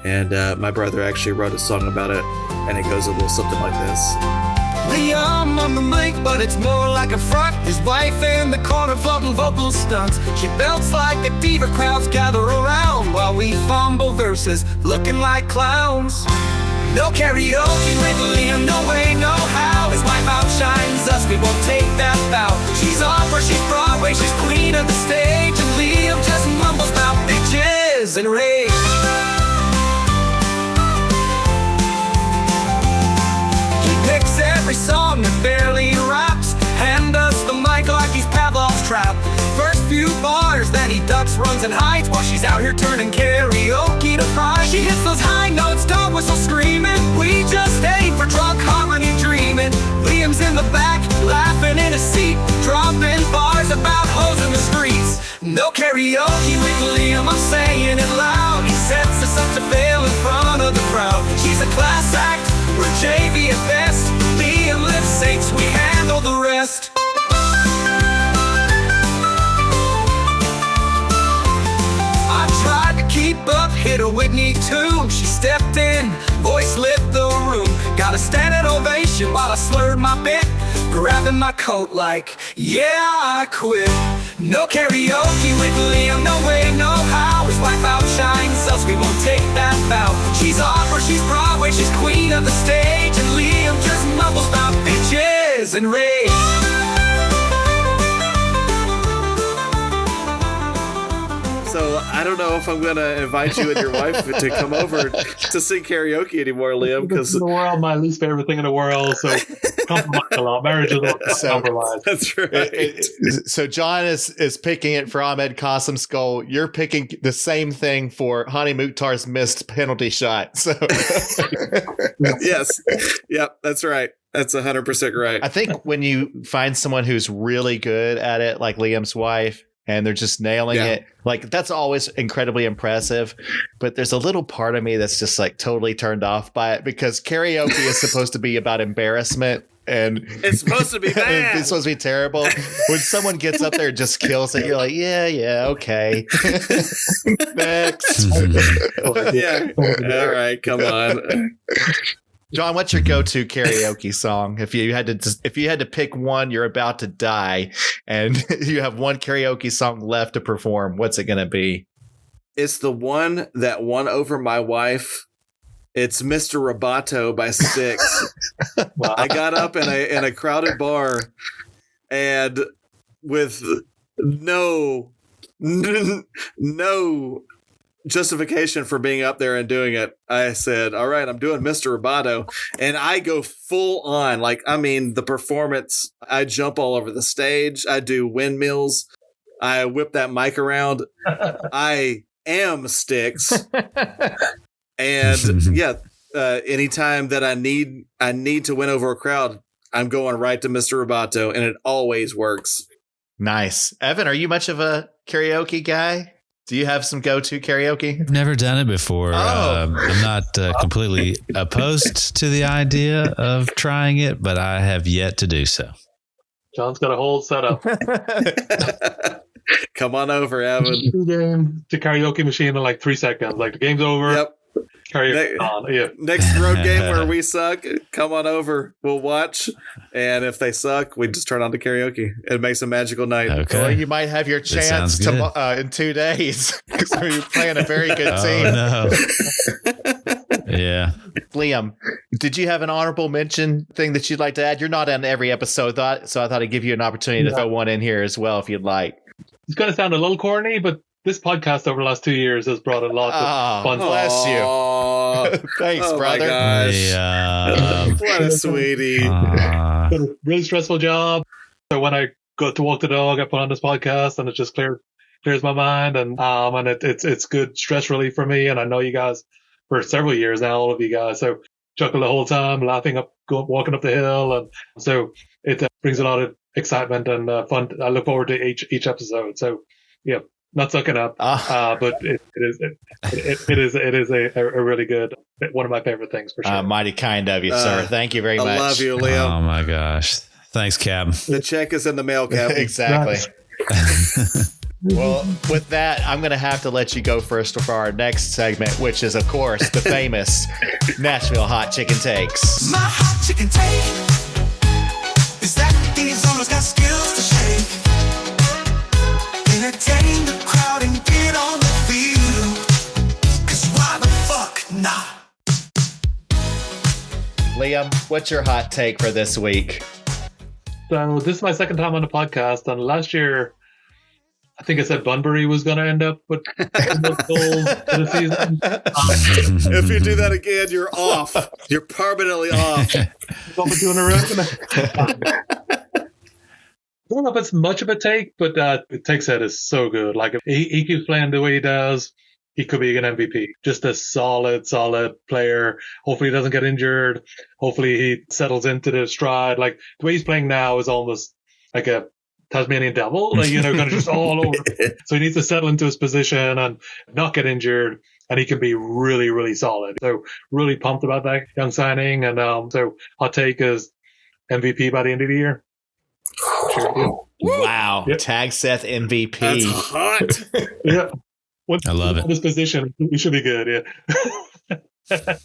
And my brother actually wrote a song about it, and it goes a little something like this. Liam on the mic, but it's more like a front. His wife in the corner floating vocal stunts. She belts like the diva, crowds gather around while we fumble verses, looking like clowns. No karaoke with Liam, no way, no how. His wife outshines us, we won't take that bow. She's opera, she's Broadway, she's queen of the stage, and Liam just mumbles about bitches and rage. Picks every song that barely raps, hand us the mic like he's Pavlov's trap. First few bars, then he ducks, runs, and hides while she's out here turning karaoke to pride. She hits those high notes, dog whistle screaming. We just aim for drunk harmony dreaming. Liam's in the back, laughing in a seat, dropping bars about hoes in the streets. No karaoke with Liam, I'm saying it loud. He sets us up to fail in front of the crowd. She's a class act, we're JV at best. Liam lip syncs, we handle the rest. I tried to keep up, hit a Whitney tune. She stepped in, voice lit the room. Got a standing ovation while I slurred my bit, grabbing my coat like, yeah, I quit. No karaoke with Liam, no way, no how. His wife outshines us, we won't take that bow. She's opera, she's Broadway, she's queen of the stage, and Liam just mumbles about bitches and rage. So I don't know if I'm going to invite you and your wife to come over to sing karaoke anymore, Liam, because in the world, my least favorite thing in the world. So compromise a lot. Marriage is a compromise. That's right. So John is picking it for Ahmed Qasem's goal. You're picking the same thing for Hani Mukhtar's missed penalty shot. So Yes. Yep. That's right. That's 100% right. I think when you find someone who's really good at it, like Liam's wife, and they're just nailing it, like that's always incredibly impressive. But there's a little part of me that's just like totally turned off by it, because karaoke is supposed to be about embarrassment. And It's supposed to be bad. it's supposed to be terrible. When someone gets up there and just kills it, you're like, yeah, okay. Next. Yeah. All right. Come on. John, what's your go-to karaoke song? If you had to pick one, you're about to die, and you have one karaoke song left to perform, what's it going to be? It's the one that won over my wife. It's Mr. Roboto by Styx. Wow. I got up in a crowded bar, and with no justification for being up there and doing it, I said, all right, I'm doing Mr. Roboto, and I go full on. Like, I mean, the performance, I jump all over the stage. I do windmills. I whip that mic around. I am Styx. And anytime that I need to win over a crowd, I'm going right to Mr. Roboto, and it always works. Nice. Evan, are you much of a karaoke guy? Do you have some go-to karaoke? I've never done it before. I'm not completely opposed to the idea of trying it, but I have yet to do so. John's got a whole setup. Come on over, Evan. The karaoke machine in like 3 seconds. Like the game's over. Yep. Karaoke on. Yeah. Next road game where we suck, come on over. We'll watch. And if they suck, we just turn on to karaoke. It makes a magical night. Okay. Well, you might have your chance in 2 days, because you're playing a very good team. Oh, no. Yeah. Liam, did you have an honorable mention thing that you'd like to add? You're not on every episode, so I thought I'd give you an opportunity to throw one in here as well if you'd like. It's going to sound a little corny, but this podcast over the last 2 years has brought a lot of fun. Bless you. Thanks, oh brother. My gosh. Yeah. What a sweetie. It's a really stressful job. So when I go to walk the dog, I put on this podcast, and it just clears my mind, and it's good stress relief for me. And I know you guys for several years now, all of you guys. So chuckle the whole time, laughing walking up the hill, and so it brings a lot of excitement and fun. I look forward to each episode. So yeah. Not sucking up, but it is a really good, one of my favorite things for sure. Mighty kind of you, sir. Thank you very much. I love you, Liam. Oh my gosh. Thanks, Cab. The check is in the mail, Cap. Exactly. Well, with that, I'm going to have to let you go first for our next segment, which is, of course, the famous Nashville Hot Chicken Takes. My hot chicken take is that these owners got skills to shake, entertain the crowd and get on the field. 'Cause why the fuck not? Liam, what's your hot take for this week? So this is my second time on the podcast, and last year, I think I said Bunbury was going to end up with the most goals for the season. If you do that again, you're off. You're permanently off. What we're doing around. I don't know if it's much of a take, but Tagseth is so good. Like, if he keeps playing the way he does, he could be an MVP. Just a solid player. Hopefully he doesn't get injured. Hopefully he settles into the stride. Like, the way he's playing now is almost like a Tasmanian devil, like, kind of just all over. So he needs to settle into his position and not get injured, and he can be really, really solid. So really pumped about that young signing. And so hot take is MVP by the end of the year. Sure. Wow. Yep. Tagseth MVP. That's hot. Yeah. I love it. This position, he should be good. Yeah.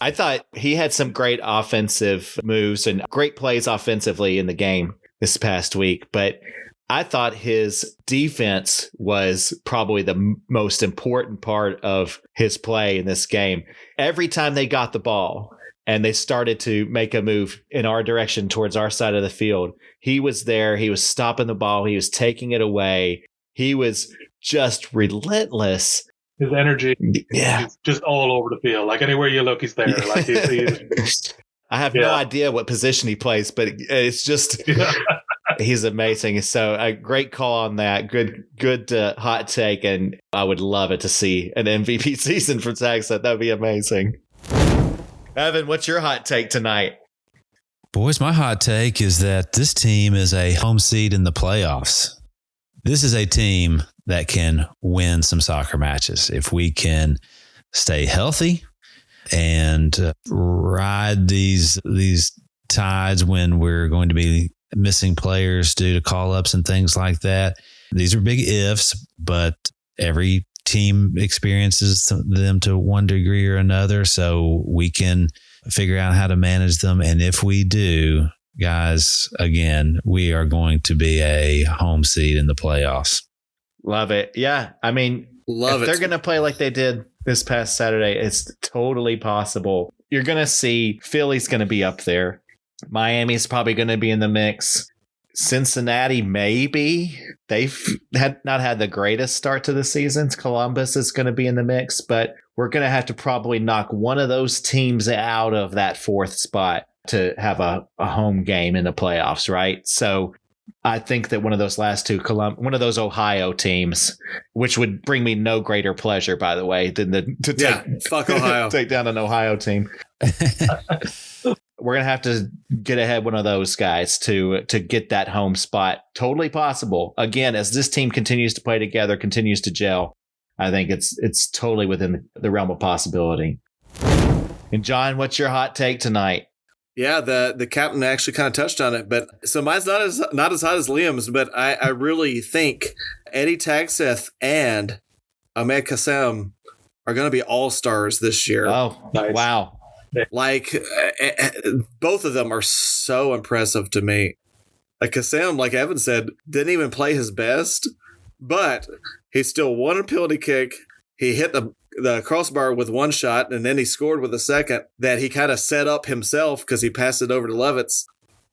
I thought he had some great offensive moves and great plays offensively in the game this past week, but I thought his defense was probably the most important part of his play in this game. Every time they got the ball and they started to make a move in our direction towards our side of the field, he was there. He was stopping the ball. He was taking it away. He was just relentless. His energy, Yeah. is just all over the field. Like, anywhere you look, he's there. Like, he's I have no idea what position he plays, but it's just he's amazing. So a great call on that. Good hot take, and I would love it to see an MVP season for Tagseth. That would be amazing. Evan, what's your hot take tonight? Boys, my hot take is that this team is a home seed in the playoffs. This is a team that can win some soccer matches if we can stay healthy and ride these tides when we're going to be missing players due to call-ups and things like that. These are big ifs, but every team experiences them to one degree or another, so we can figure out how to manage them. And if we do, guys, again, we are going to be a home seed in the playoffs. Love it. Yeah. I mean, Love if it. they're going to play like they did this past Saturday, it's totally possible. You're going to see Philly's going to be up there. Miami's probably going to be in the mix. Cincinnati, maybe. They've not had the greatest start to the season. Columbus is going to be in the mix, but we're going to have to probably knock one of those teams out of that fourth spot to have a home game in the playoffs, right? So I think that one of those last two, one of those Ohio teams, which would bring me no greater pleasure, by the way, than fuck Ohio. take down an Ohio team. We're going to have to get ahead one of those guys to get that home spot. Totally possible. Again, as this team continues to play together, continues to gel, I think it's totally within the realm of possibility. And John, what's your hot take tonight? Yeah, the captain actually kind of touched on it, but so mine's not as hot as Liam's, but I really think Eddi Tagseth and Ahmed Qasem are going to be all-stars this year. Oh, Nice. Wow. Like, both of them are so impressive to me. Like, Qasem, like Evan said, didn't even play his best, but he still won a penalty kick. He hit the crossbar with one shot, and then he scored with a second that he kind of set up himself because he passed it over to Levitz.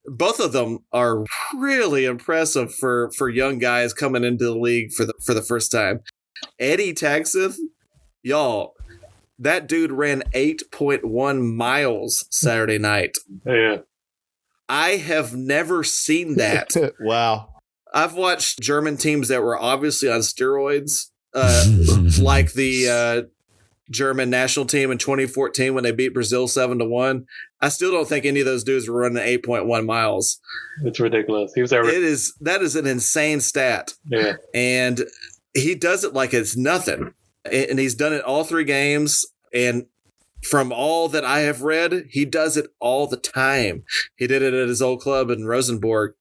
Both of them are really impressive for young guys coming into the league for the first time. Eddi Tagseth, y'all, that dude ran 8.1 miles Saturday night. Yeah. I have never seen that. Wow. I've watched German teams that were obviously on steroids, like the German national team in 2014 when they beat Brazil 7-1. I still don't think any of those dudes were running 8.1 miles. It's ridiculous. He was there. That is an insane stat. Yeah. And he does it like it's nothing. And he's done it all 3 games. And from all that I have read, he does it all the time. He did it at his old club in Rosenborg.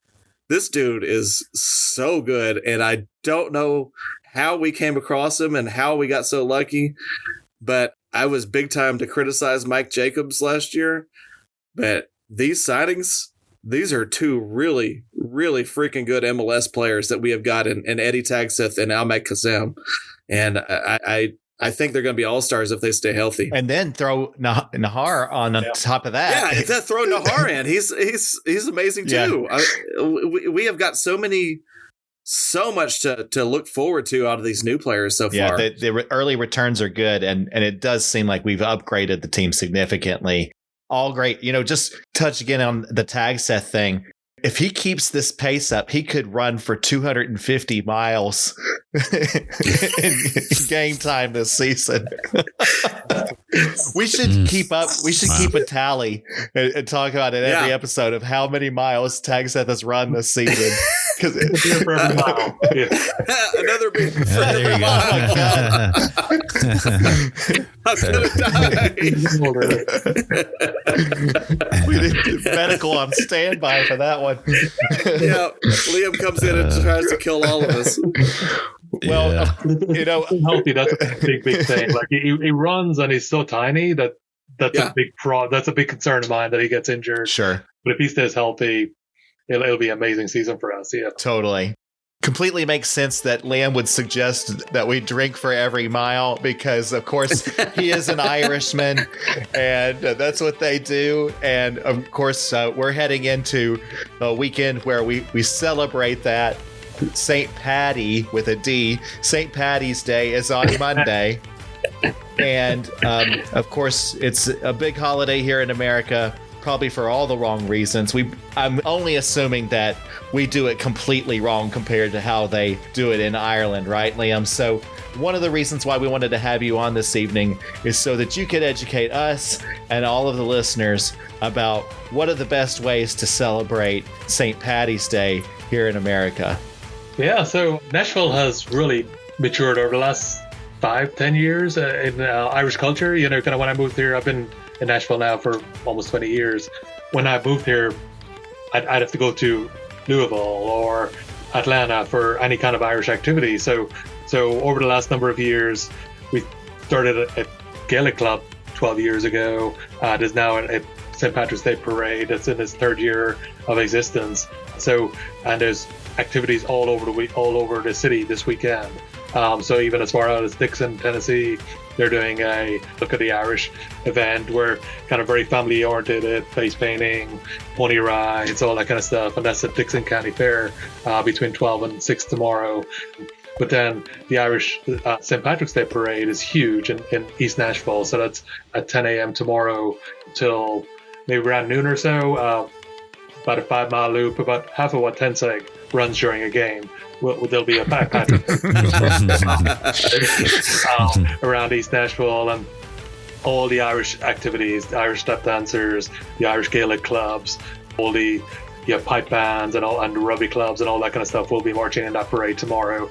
This dude is so good. And I don't know how we came across him and how we got so lucky, but I was big time to criticize Mike Jacobs last year. But these signings, these are two really, really freaking good MLS players that we have got in Eddi Tagseth and Ahmed Qasem. And I think they're going to be all-stars if they stay healthy. And then throw Najar on top of that. Yeah, if that throw Najar in, he's amazing too. Yeah. We have got so much to look forward to out of these new players so far. Yeah, the early returns are good, and it does seem like we've upgraded the team significantly. All great. Just touch again on the Tagseth thing. If he keeps this pace up, he could run for 250 miles in game time this season. We should keep up. We should keep a tally and talk about it every episode of how many miles Tagseth has run this season. Because for every mile. Another beer for There every you mile. I'm gonna die. We need medical on standby for that one. Yeah, Liam comes in and tries to kill all of us. Well, healthy. That's a big thing. Like he runs and he's so tiny that's a big that's a big concern of mine that he gets injured. Sure, but if he stays healthy, it'll be an amazing season for us. Yeah, totally. Completely makes sense that Liam would suggest that we drink for every mile because, of course, he is an Irishman, and that's what they do. And, of course, we're heading into a weekend where we celebrate that. St. Paddy with a D. St. Paddy's Day is on Monday. And, of course, it's a big holiday here in America, probably for all the wrong reasons. I'm only assuming that we do it completely wrong compared to how they do it in Ireland, right, Liam? So one of the reasons why we wanted to have you on this evening is so that you could educate us and all of the listeners about what are the best ways to celebrate St. Paddy's Day here in America. Yeah, so Nashville has really matured over the last 5-10 years in Irish culture. Kind of when I moved here, I've been in Nashville now for almost 20 years. When I moved here, I'd have to go to Louisville or Atlanta for any kind of Irish activity. So over the last number of years, we started a Gaelic club 12 years ago. There's now a St. Patrick's Day parade that's in its third year of existence. And there's activities all over the city this weekend. So even as far out as Dixon, Tennessee, they're doing a Look at the Irish event where kind of very family oriented, face painting, pony rides, all that kind of stuff. And that's at Dixon County Fair between 12 and 6 tomorrow. But then the Irish St. Patrick's Day parade is huge in East Nashville. So that's at 10 a.m. tomorrow till maybe around noon or so. About a 5-mile loop, about half of what Tenseg runs during a game. There'll be a backpack around East Nashville, and all the Irish activities, the Irish step dancers, the Irish Gaelic clubs, all the pipe bands and the rugby clubs and all that kind of stuff will be marching in that parade tomorrow.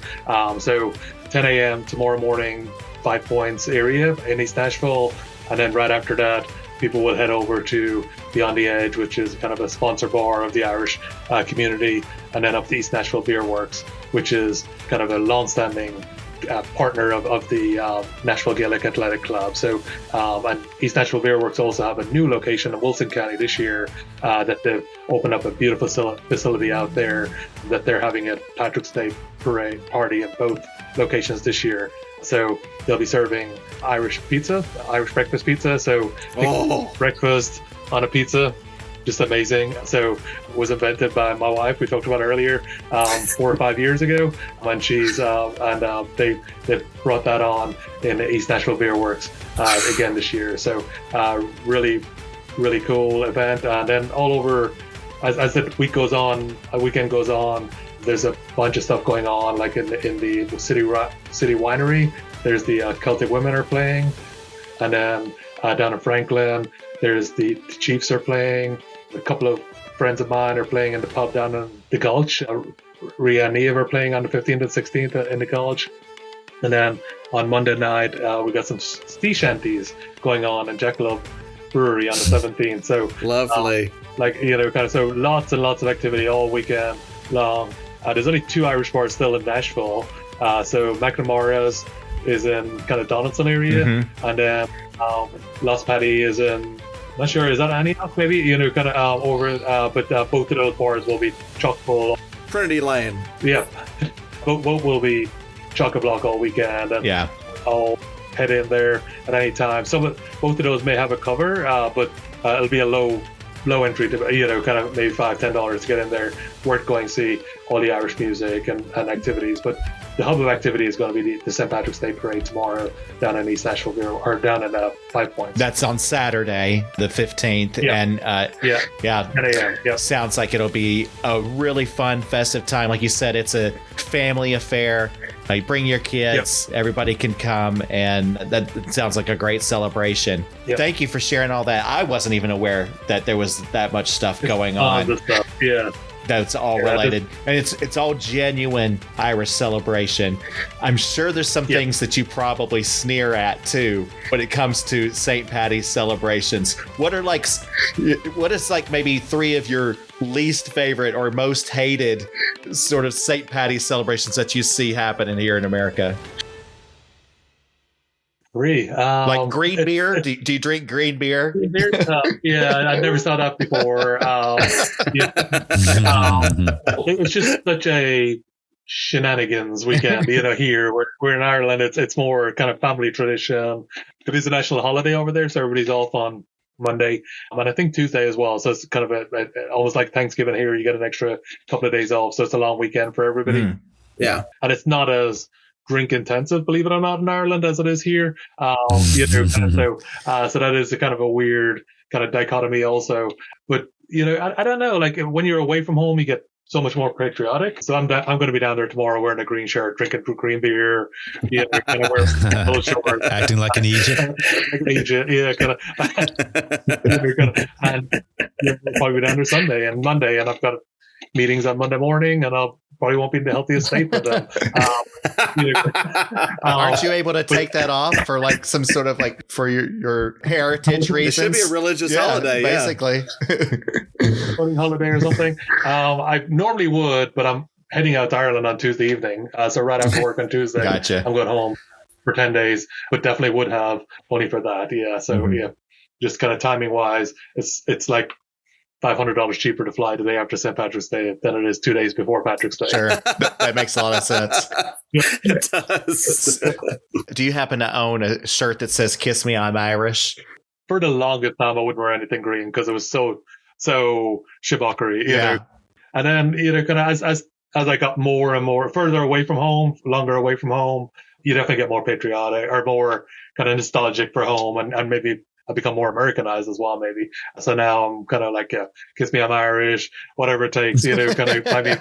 So 10 a.m. tomorrow morning, 5 Points area in East Nashville, and then right after that, people will head over to Beyond the Edge, which is kind of a sponsor bar of the Irish community, and then up to East Nashville Beer Works, which is kind of a long-standing partner of the Nashville Gaelic Athletic Club. So, and East Nashville Beer Works also have a new location in Wilson County this year that they've opened up a beautiful facility out there that they're having a Patrick's Day parade party in both locations this year. So they'll be serving Irish pizza, Irish breakfast pizza. So breakfast on a pizza, just amazing. So it was invented by my wife. We talked about it earlier, 4 or 5 years ago, when she's they brought that on in the East Nashville Beer Works again this year. So really, really cool event. And then all over, as the weekend goes on. There's a bunch of stuff going on, like in the city winery. There's the Celtic Women are playing, and then down in Franklin, there's the Chiefs are playing. A couple of friends of mine are playing in the pub down in the Gulch. Rhea and Neve are playing on the 15th and 16th in the Gulch. And then on Monday night, we got some sea shanties going on in Jackalope Brewery on the 17th. So lovely. So lots and lots of activity all weekend long. There's only 2 Irish bars still in Nashville. So McNamara's is in kind of Donaldson area, and then Lost Paddy is in. Not sure, is that Antioch maybe? You know, kind of over. But both of those bars will be chock full. Trinity Lane. Yeah, both will be chock a block all weekend. And I'll head in there at any time. Both of those may have a cover, but it'll be a low entry to, you know, kind of maybe $5-10 to get in there. Worth going to see all the Irish music and activities. But the hub of activity is going to be the St. Patrick's Day Parade tomorrow down in East Nashville, or down in Five Points. That's on Saturday, the 15th. Yeah. And 10 a.m. Yeah. Sounds like it'll be a really fun, festive time. Like you said, it's a family affair. Like, bring your kids, everybody can come, and that sounds like a great celebration. Yep. Thank you for sharing all that. I wasn't even aware that there was that much stuff going on. The stuff. Yeah. That's all related, and it's all genuine Irish celebration. I'm sure there's some things that you probably sneer at too when it comes to St. Paddy's celebrations. What is like maybe 3 of your least favorite or most hated sort of St. Paddy's celebrations that you see happening here in America? 3. Like green beer? Do you drink green beer? Green beer? Yeah, I've never saw that before. It was just such a shenanigans weekend, you know. Here we're in Ireland, it's more kind of family tradition. It is a national holiday over there, so everybody's off on Monday, and I think Tuesday as well. So it's kind of almost like Thanksgiving here. You get an extra couple of days off, so it's a long weekend for everybody. Yeah, and it's not as drink intensive, believe it or not, in Ireland as it is here. You know, so that is a kind of a weird kind of dichotomy also. But you know, I don't know. Like, when you're away from home, you get so much more patriotic. So I'm going to be down there tomorrow wearing a green shirt, drinking green beer. Yeah, kind of wearing shorts, acting like an Egypt. Like an Egypt, yeah, kind of. And I'll probably be down there Sunday and Monday, and I've got meetings on Monday morning, and I'll probably won't be in the healthiest state for them. Aren't you able to take that off for like some sort of like for your heritage reasons? It should be a religious holiday, basically. Holiday or something. I normally would, but I'm heading out to Ireland on Tuesday evening. So right after work on Tuesday, Gotcha. I'm going home for 10 days, but definitely would have money for that. Yeah. So just kind of timing wise, it's like $500 cheaper to fly the day after St. Patrick's Day than it is 2 days before Patrick's Day. Sure. That makes a lot of sense. It does. Do you happen to own a shirt that says "Kiss Me, I'm Irish"? For the longest time, I wouldn't wear anything green because it was so shibockery, you know. And then, you know, kind of as I got more and more further away from home, longer away from home, you definitely get more patriotic or more kind of nostalgic for home, and maybe I become more Americanized as well, maybe. So now I'm kind of like, kiss me, I'm Irish, whatever it takes, you know, kind of. I mean,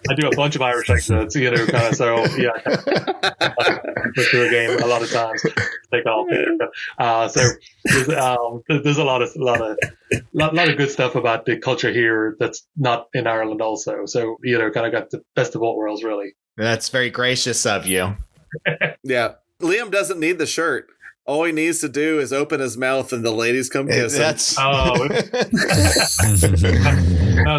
I do a bunch of Irish accents, you know, kind of. So yeah, go through a game a lot of times. Take off. So there's a lot of good stuff about the culture here that's not in Ireland, also. So, you know, kind of got the best of both worlds, really. That's very gracious of you. Yeah, Liam doesn't need the shirt. All he needs to do is open his mouth and the ladies come kiss him. That's no,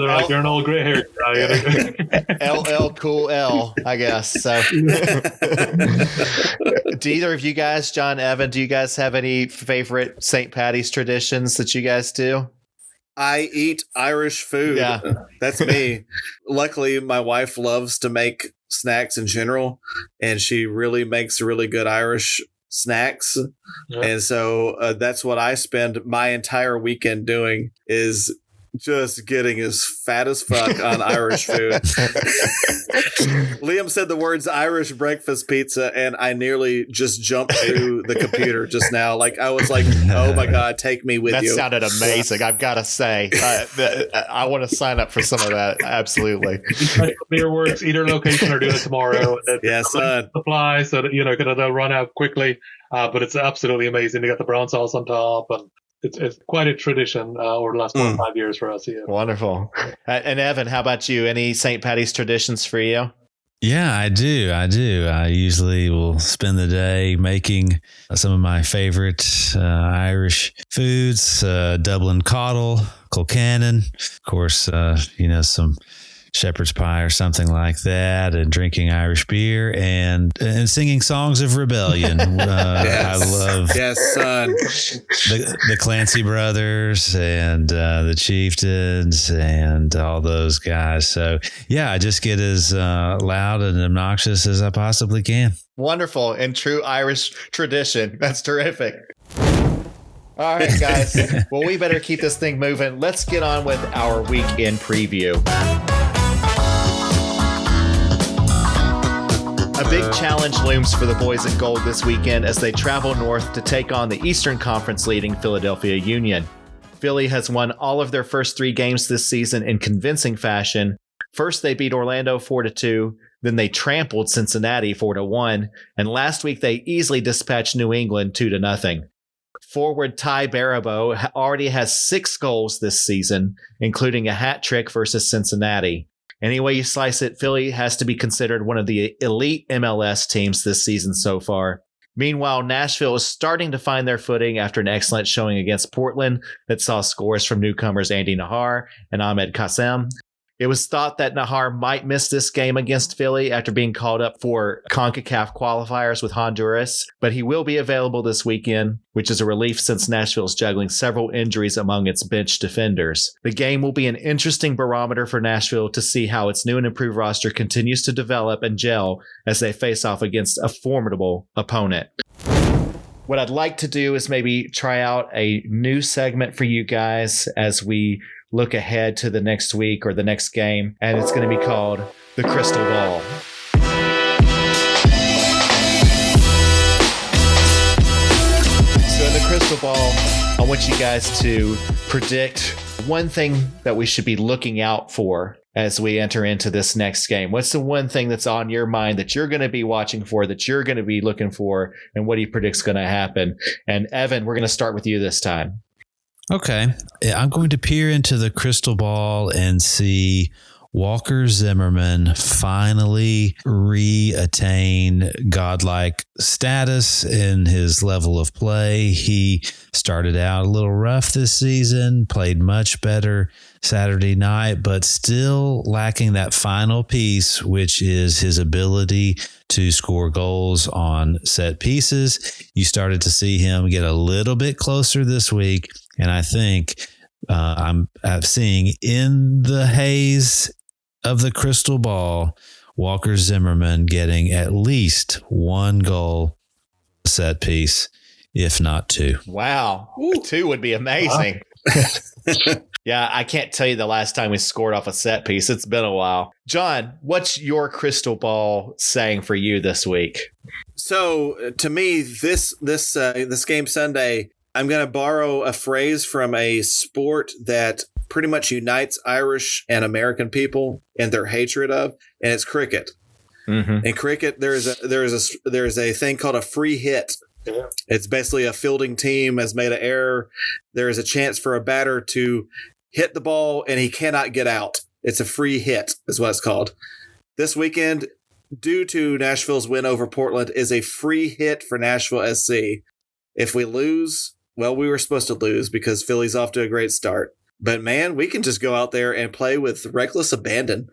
they're like, you're an old gray haired guy. LL Cool L, I guess. So do either of you guys, John, Evan, do you guys have any favorite St. Paddy's traditions that you guys do? I eat Irish food. Yeah. That's me. Luckily, my wife loves to make snacks in general, and she really makes really good Irish snacks. Yeah. And so that's what I spend my entire weekend doing, is just getting as fat as fuck on Irish food. Liam said the words Irish breakfast pizza, and I nearly just jumped through the computer just now. Like, I was like, oh my God, take me with you. That sounded amazing. I've got to say, I want to sign up for some of that. Absolutely. Beer Works, either location, are doing it tomorrow. Yes, son. Supply, so that, you know, they'll run out quickly. But it's absolutely amazing. They got the brown sauce on top, and it's quite a tradition over the last 4 or 5 years for us. Yeah. Wonderful. And Evan, how about you? Any St. Paddy's traditions for you? Yeah, I do. I usually will spend the day making some of my favorite Irish foods, Dublin caudal, Kilcannon, of course, you know, some shepherd's pie or something like that, and drinking Irish beer and singing songs of rebellion. I love son. the Clancy brothers and the Chieftains and all those guys. So yeah, I just get as loud and obnoxious as I possibly can. Wonderful. In true Irish tradition. That's terrific. All right, guys. Well, we better keep this thing moving. Let's get on with our weekend preview. A big challenge looms for the boys in gold this weekend as they travel north to take on the Eastern Conference leading Philadelphia Union. Philly has won all of their first 3 games this season in convincing fashion. First, they beat Orlando 4-2. Then they trampled Cincinnati 4-1. And last week, they easily dispatched New England 2-0. Forward Ty Barabo already has 6 goals this season, including a hat trick versus Cincinnati. Any way you slice it, Philly has to be considered one of the elite MLS teams this season so far. Meanwhile, Nashville is starting to find their footing after an excellent showing against Portland that saw scores from newcomers Andy Najar and Ahmed Qasem. It was thought that Najar might miss this game against Philly after being called up for CONCACAF qualifiers with Honduras, but he will be available this weekend, which is a relief since Nashville is juggling several injuries among its bench defenders. The game will be an interesting barometer for Nashville to see how its new and improved roster continues to develop and gel as they face off against a formidable opponent. What I'd like to do is maybe try out a new segment for you guys as we look ahead to the next week or the next game, and it's going to be called The Crystal Ball. So in the crystal ball, I want you guys to predict one thing that we should be looking out for as we enter into this next game. What's the one thing that's on your mind that you're going to be watching for, that you're going to be looking for, and what do you predict is going to happen? And Evan, we're going to start with you this time. Okay. I'm going to peer into the crystal ball and see Walker Zimmerman finally re-attain godlike status in his level of play. He started out a little rough this season, played much better Saturday night, but still lacking that final piece, which is his ability to score goals on set pieces. You started to see him get a little bit closer this week, and I think I'm seeing in the haze of the crystal ball, Walker Zimmerman getting at least 1 goal set piece, if not 2. Wow. 2 would be amazing. Wow. Yeah, I can't tell you the last time we scored off a set piece. It's been a while. John, what's your crystal ball saying for you this week? So to me, this game Sunday, I'm going to borrow a phrase from a sport that pretty much unites Irish and American people in their hatred of, and it's cricket. Mm-hmm. In cricket, there's a thing called a free hit. Yeah. It's basically a fielding team has made an error. There is a chance for a batter to hit the ball and he cannot get out. It's a free hit is what it's called. This weekend, due to Nashville's win over Portland, is a free hit for Nashville SC. If we lose, well, we were supposed to lose because Philly's off to a great start. But man, we can just go out there and play with reckless abandon.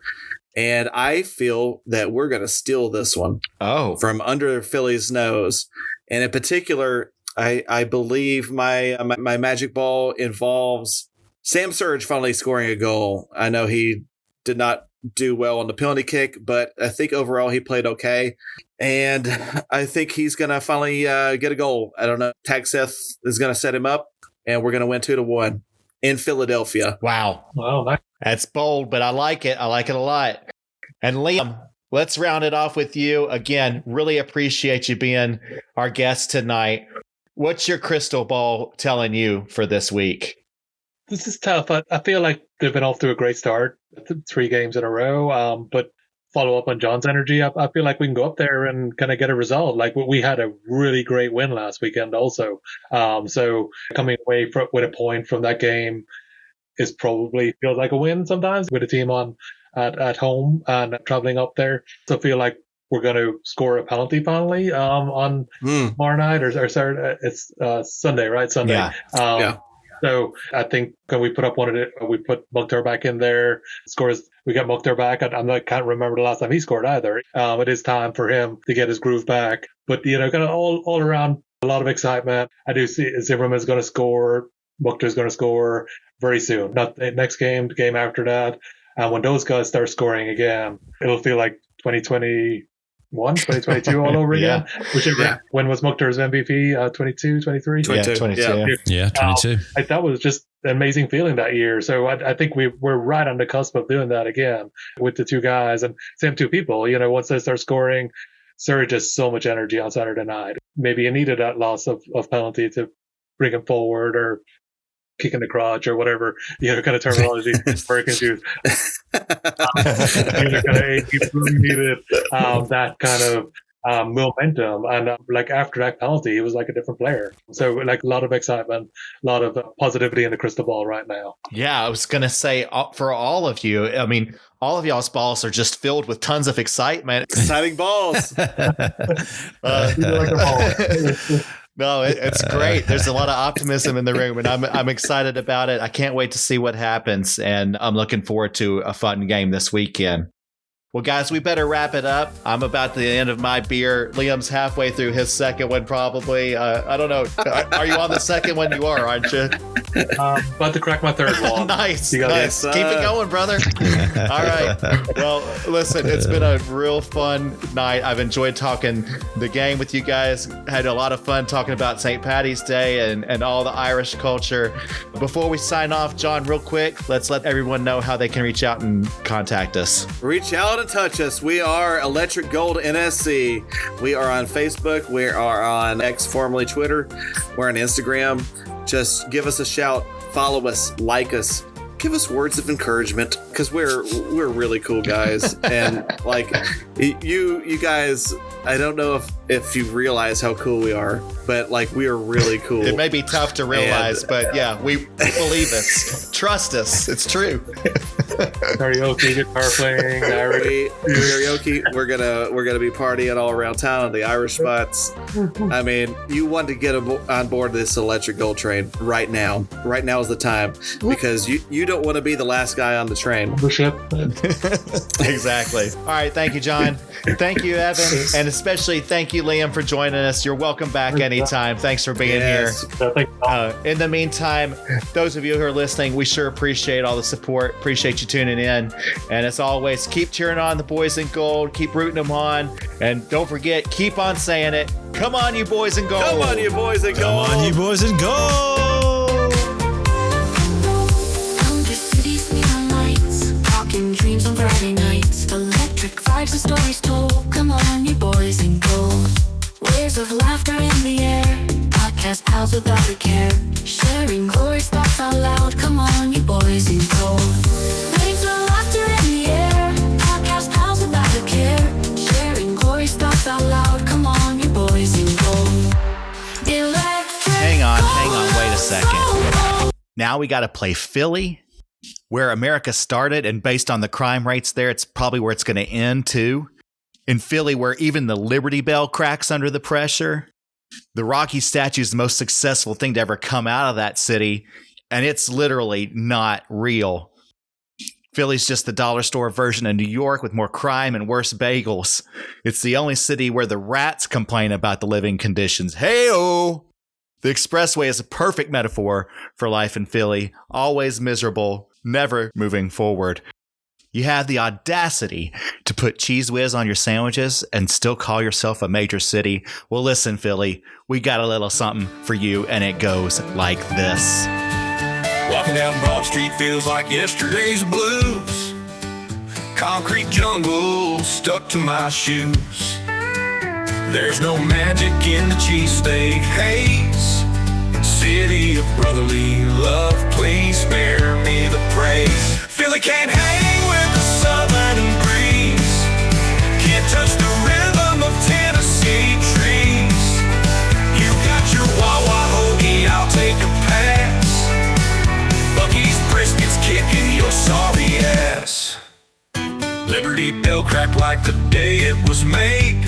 And I feel that we're going to steal this one from under Philly's nose. And in particular, I believe my magic ball involves Sam Surge finally scoring a goal. I know he did not do well on the penalty kick, but I think overall he played okay. And I think he's going to finally get a goal. I don't know. Tagseth is going to set him up, and we're going to win 2-1 in Philadelphia. Wow. Wow. That's bold, but I like it. I like it a lot. And Liam, let's round it off with you. Again, really appreciate you being our guest tonight. What's your crystal ball telling you for this week? This is tough. I feel like they've been off to a great start, 3 games in a row. But follow up on John's energy, I feel like we can go up there and kind of get a result. Like we had a really great win last weekend also. So coming away with a point from that game is probably feels like a win sometimes with a team on at home and traveling up there. So I feel like we're going to score a penalty finally on tomorrow night or Saturday. It's Sunday, right? Sunday. Yeah. So I think when we put up we put Mukhtar back in there. Scores. We got Mukhtar back. Can't remember the last time he scored either. It is time for him to get his groove back. But kind of all around, a lot of excitement. I do see Zimmerman's going to score. Mukhtar's going to score very soon. Not the next game, the game after that. And when those guys start scoring again, it'll feel like 2021, 2022 all over again. Whichever. When was Mukhtar's MVP? 22, 23? 22. 22. Yeah, 22. That was just an amazing feeling that year. So I think we're right on the cusp of doing that again with the two guys and same two people. Once they start scoring, Surrey just so much energy on Saturday night. Maybe you needed that loss of penalty to bring him forward or kick in the crotch or whatever, kind of terminology very confused. He needed that kind of momentum. And after that penalty, he was like a different player. So a lot of excitement, a lot of positivity in the crystal ball right now. Yeah, I was going to say for all of you, I mean, all of y'all's balls are just filled with tons of excitement. Exciting balls. No, it's great. There's a lot of optimism in the room, and I'm excited about it. I can't wait to see what happens, and I'm looking forward to a fun game this weekend. Well, guys, we better wrap it up. I'm about the end of my beer. Liam's halfway through his second one, probably. I don't know. Are you on the second one? You are, aren't you? About to crack my third one. Nice. Keep it going, brother. All right. Well, listen, it's been a real fun night. I've enjoyed talking the game with you guys. Had a lot of fun talking about St. Paddy's Day and all the Irish culture. Before we sign off, John, real quick, let's let everyone know how they can reach out and contact us. Reach out and touch us. We are Electric Gold NSC. We are on Facebook. We are on X, formerly Twitter. We're on Instagram. Just give us a shout, follow us, like us, give us words of encouragement, because we're really cool guys. And you guys, I don't know if you realize how cool we are, but we are really cool. It may be tough to realize, but yeah, we believe us. Trust us. It's true. Karaoke, guitar playing, karaoke. We're gonna be partying all around town on the Irish spots. I mean, you want to get on board this Electric Gold train right now. Right now is the time, because you don't want to be the last guy on the train. The ship. Exactly. All right. Thank you, John. Thank you, Evan, and especially thank you, Liam, for joining us. You're welcome back anytime. Thanks for being here. In the meantime, those of you who are listening, we sure appreciate all the support. Appreciate you tuning in. And as always, keep cheering on the boys in gold. Keep rooting them on. And don't forget, keep on saying it. Come on, you boys in gold. Come on, you boys in gold. Come on, you boys in gold. Under cities, neon lights, talking dreams on Friday nights. Electric vibes and stories told. Come on, you boys in gold. Waves of laughter in the air. Podcast pals without a care. Sharing glorious thoughts out loud. Come on, you boys in gold. Waves of laughter in the air. Podcast pals without a care. Sharing glorious thoughts out loud. Come on, you boys in gold. Electric Hang on, wait a second. Now we got to play Philly, where America started, and based on the crime rates there, it's probably where it's going to end too. In Philly, where even the Liberty Bell cracks under the pressure. The Rocky statue is the most successful thing to ever come out of that city, and it's literally not real. Philly's just the dollar store version of New York with more crime and worse bagels. It's the only city where the rats complain about the living conditions. Hey-oh! The expressway is a perfect metaphor for life in Philly. Always miserable, never moving forward. You have the audacity to put Cheese Whiz on your sandwiches and still call yourself a major city. Well, listen, Philly, we got a little something for you, and it goes like this. Walking down Broad Street feels like yesterday's blues. Concrete jungle stuck to my shoes. There's no magic in the cheesesteak haze. City of brotherly love, please spare me the praise. Philly can't hang with the southern breeze. Can't touch the rhythm of Tennessee trees. You got your Wawa hoagie, I'll take a pass. Bucky's brisket's kicking your sorry ass. Liberty Bell cracked like the day it was made.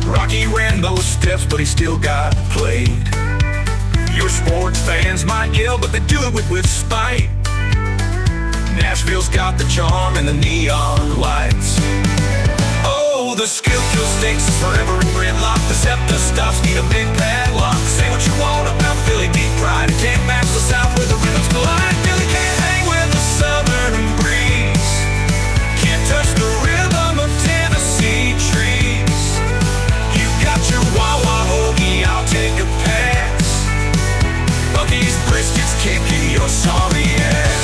Rocky ran those steps, but he still got played. Your sports fans might yell, but they do it with spite. Nashville's got the charm and the neon lights. Oh, the skill kill stakes is forever in gridlock. The SEPTA stops need a big padlock. Say what you want about Philly deep pride. It can't match the South where the rhythms collide. Philly can't hang with the southern breeze. Can't touch the rhythm of Tennessee trees. You got your Wawa hoagie, I'll take a pass. Bucky's briskets kicking your sorry ass.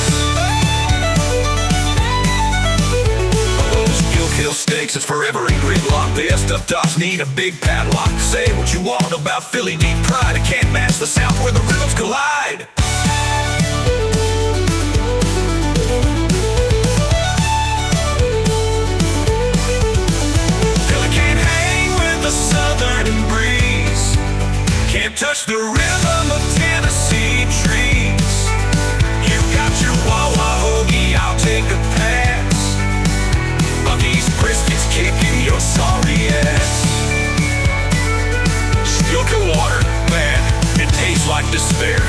Kill stakes, it's forever in gridlock. The F-Stuff dots need a big padlock. Say what you want about Philly deep pride. It can't match the South where the rhythms collide. Philly can't hang with the southern breeze. Can't touch the rhythm of Tennessee trees. You got your Wawa hoagie, I'll take a pass. Bucky's briskets kicking your sorry ass. Still cool water, man, it tastes like despair.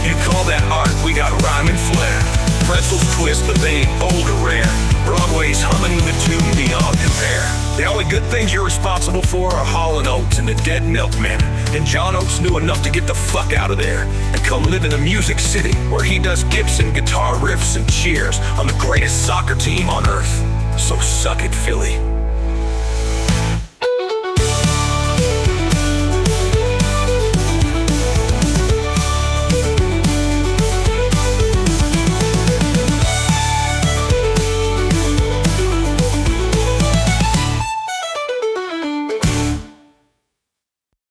You call that art, we got rhyme and flair. Pretzels twist, but they ain't bold or rare. Broadway's humming the tune beyond compare. The only good things you're responsible for are Hall & Oates and the Dead Milkman. And John Oates knew enough to get the fuck out of there and come live in the Music City, where he does Gibson guitar riffs and cheers on the greatest soccer team on earth. So suck it, Philly.